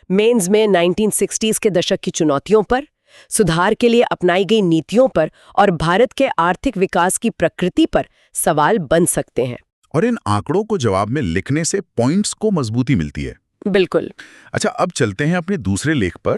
मेंस में 1960s के दशक की चुनौतियों पर, सुधार के लिए अपनाई गई नीतियों पर और भारत के आर्थिक विकास की प्रकृति पर सवाल बन सकते हैं। और इन आंकड़ों को जवाब में लिखने से पॉइंट्स को मजबूती मिलती है। बिल्कुल। अच्छा, अब चलते हैं अपने दूसरे लेख पर,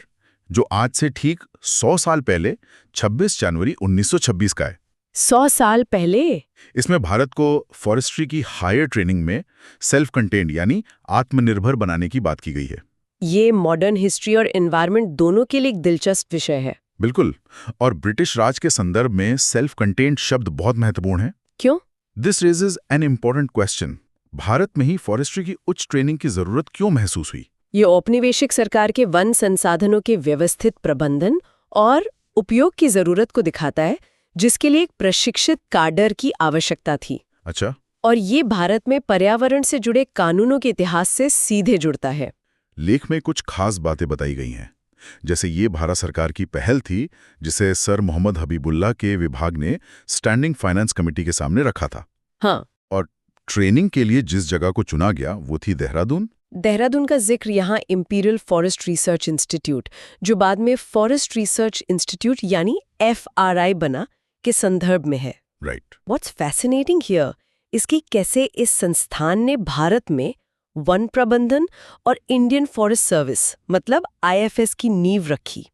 जो आज से ठीक 100 साल पहले 26 जनवरी 1926 का है। 100 साल पहले? इसमें भारत को फॉरेस्ट्री की हायर ट्रेनिंग में सेल्फ कंटेन्ड यानी आत्मनिर्भर बनाने की बात की गई है। ये मॉडर्न हिस्ट्री और एनवायरनमेंट दोनों के लिए एक दिलचस्प विषय है। बिल्कुल। और ब्रिटिश राज के संदर्भ में सेल्फ कंटेन्ड शब्द बहुत महत्वपूर्ण है। क्यों? This raises an important question. Bharat में ही फॉरेस्ट्री की उच्च ट्रेनिंग की जरूरत क्यों महसूस हुई? ये औपनिवेशिक सरकार के वन संसाधनों के व्यवस्थित प्रबंधन और उपयोग की जरूरत को दिखाता है, जिसके लिए एक प्रशिक्षित काडर की आवश्यकता थी। अच्छा। और ये भारत में पर्यावरण से जुड़े कानूनों के इतिहास से सीधे जुड़ता है। लेख में कुछ खास बातें बताई गई हैं, जैसे ये भारत सरकार की पहल थी जिसे सर मोहम्मद हबीबुल्लाह के विभाग ने स्टैंडिंग फाइनेंस कमेटी के सामने रखा था। हाँ। और ट्रेनिंग के लिए जिस जगह को चुना गया वो थी देहरादून। देहरादून का जिक्र यहाँ इंपीरियल फॉरेस्ट रिसर्च इंस्टीट्यूट, जो बाद में फॉरेस्ट रिसर्च इंस्टीट्यूट यानी FRI बना, के संदर्भ में है। राइट। व्हाट्स फैसिनेटिंग हियर इसकी कैसे इस संस्थान ने भारत में वन प्रबंधन और इंडियन फॉरेस्ट सर्विस मतलब IFS की नींव रखी।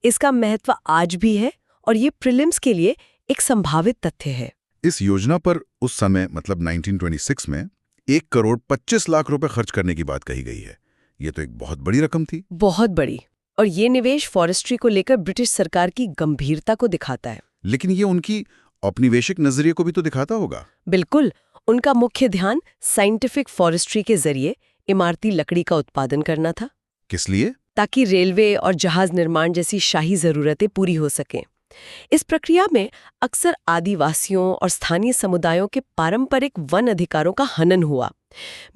इसका महत्व आज भी है और ये प्रीलिम्स के लिए एक संभावित तथ्य है। इस योजना पर उस समय मतलब 1926 में 1 करोड़ 25 लाख रुपए खर्च करने की बात कही गई है। ये तो एक बहुत बड़ी रकम थी। बहुत बड़ी। और ये निवेश फॉरेस्ट्री को लेकर ब्रिटिश सरकार की गंभीरता को दिखाता है। लेकिन ये उनकी औपनिवेशिक नजरिए को भी तो दिखाता होगा। बिल्कुल। उनका मुख्य ध्यान साइंटिफिक फॉरेस्ट्री के जरिए इमारती लकड़ी का उत्पादन करना था। किस लिए? ताकि रेलवे और जहाज निर्माण जैसी शाही जरूरतें पूरी हो सकें। इस प्रक्रिया में अक्सर आदिवासियों और स्थानीय समुदायों के पारंपरिक वन अधिकारों का हनन हुआ।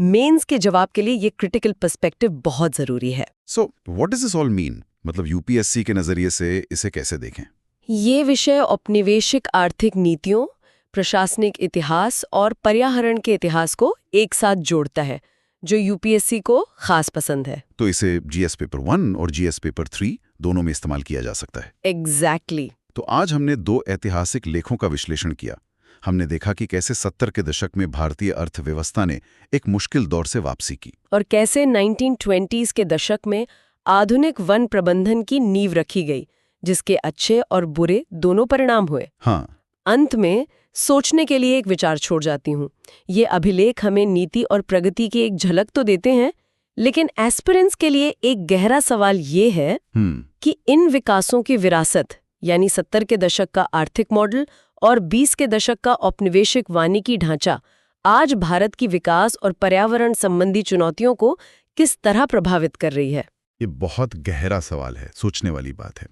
मेंस के जवाब के लिए ये क्रिटिकल पर्सपेक्टिव बहुत जरूरी है। So what does this all mean? मतलब यूपीएससी के नजरिए से इसे कैसे देखें? ये विषय औपनिवेशिक आर्थिक नीतियों, प्रशासनिक इतिहास और पर्यावरण के इतिहास को एक साथ जोड़ता है, जो यूपीएससी को खास पसंद है। तो इसे जीएस पेपर 1 और जीएस पेपर 3 दोनों में इस्तेमाल किया जा सकता है। एग्जैक्टली। तो आज हमने 2 ऐतिहासिक लेखों का विश्लेषण किया। हमने देखा कि कैसे 70 के दशक में भारतीय अर्थव्यवस्था ने एक मुश्किल दौर से वापसी की और कैसे 1920s के दशक में आधुनिक वन प्रबंधन की नींव रखी गई, जिसके अच्छे और बुरे दोनों परिणाम हुए। हाँ। अंत में सोचने के लिए एक विचार छोड़ जाती हूँ। ये अभिलेख हमें नीति और प्रगति की एक झलक तो देते हैं, लेकिन एस्पिरेंट्स के लिए एक गहरा सवाल ये है कि इन विकासों की विरासत यानी 70 के दशक का आर्थिक मॉडल और 20 के दशक का औपनिवेशिक वानिकी ढांचा आज भारत की विकास और पर्यावरण संबंधी चुनौतियों को किस तरह प्रभावित कर रही है। ये बहुत गहरा सवाल है, सोचने वाली बात है।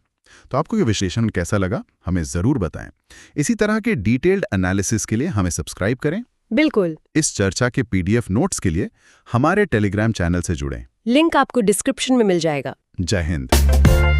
तो आपको ये विश्लेषण कैसा लगा, हमें जरूर बताएं। इसी तरह के डिटेल्ड एनालिसिस के लिए हमें सब्सक्राइब करें। बिल्कुल। इस चर्चा के PDF नोट्स के लिए हमारे टेलीग्राम चैनल से जुड़ें। लिंक आपको डिस्क्रिप्शन में मिल जाएगा। जय हिंद।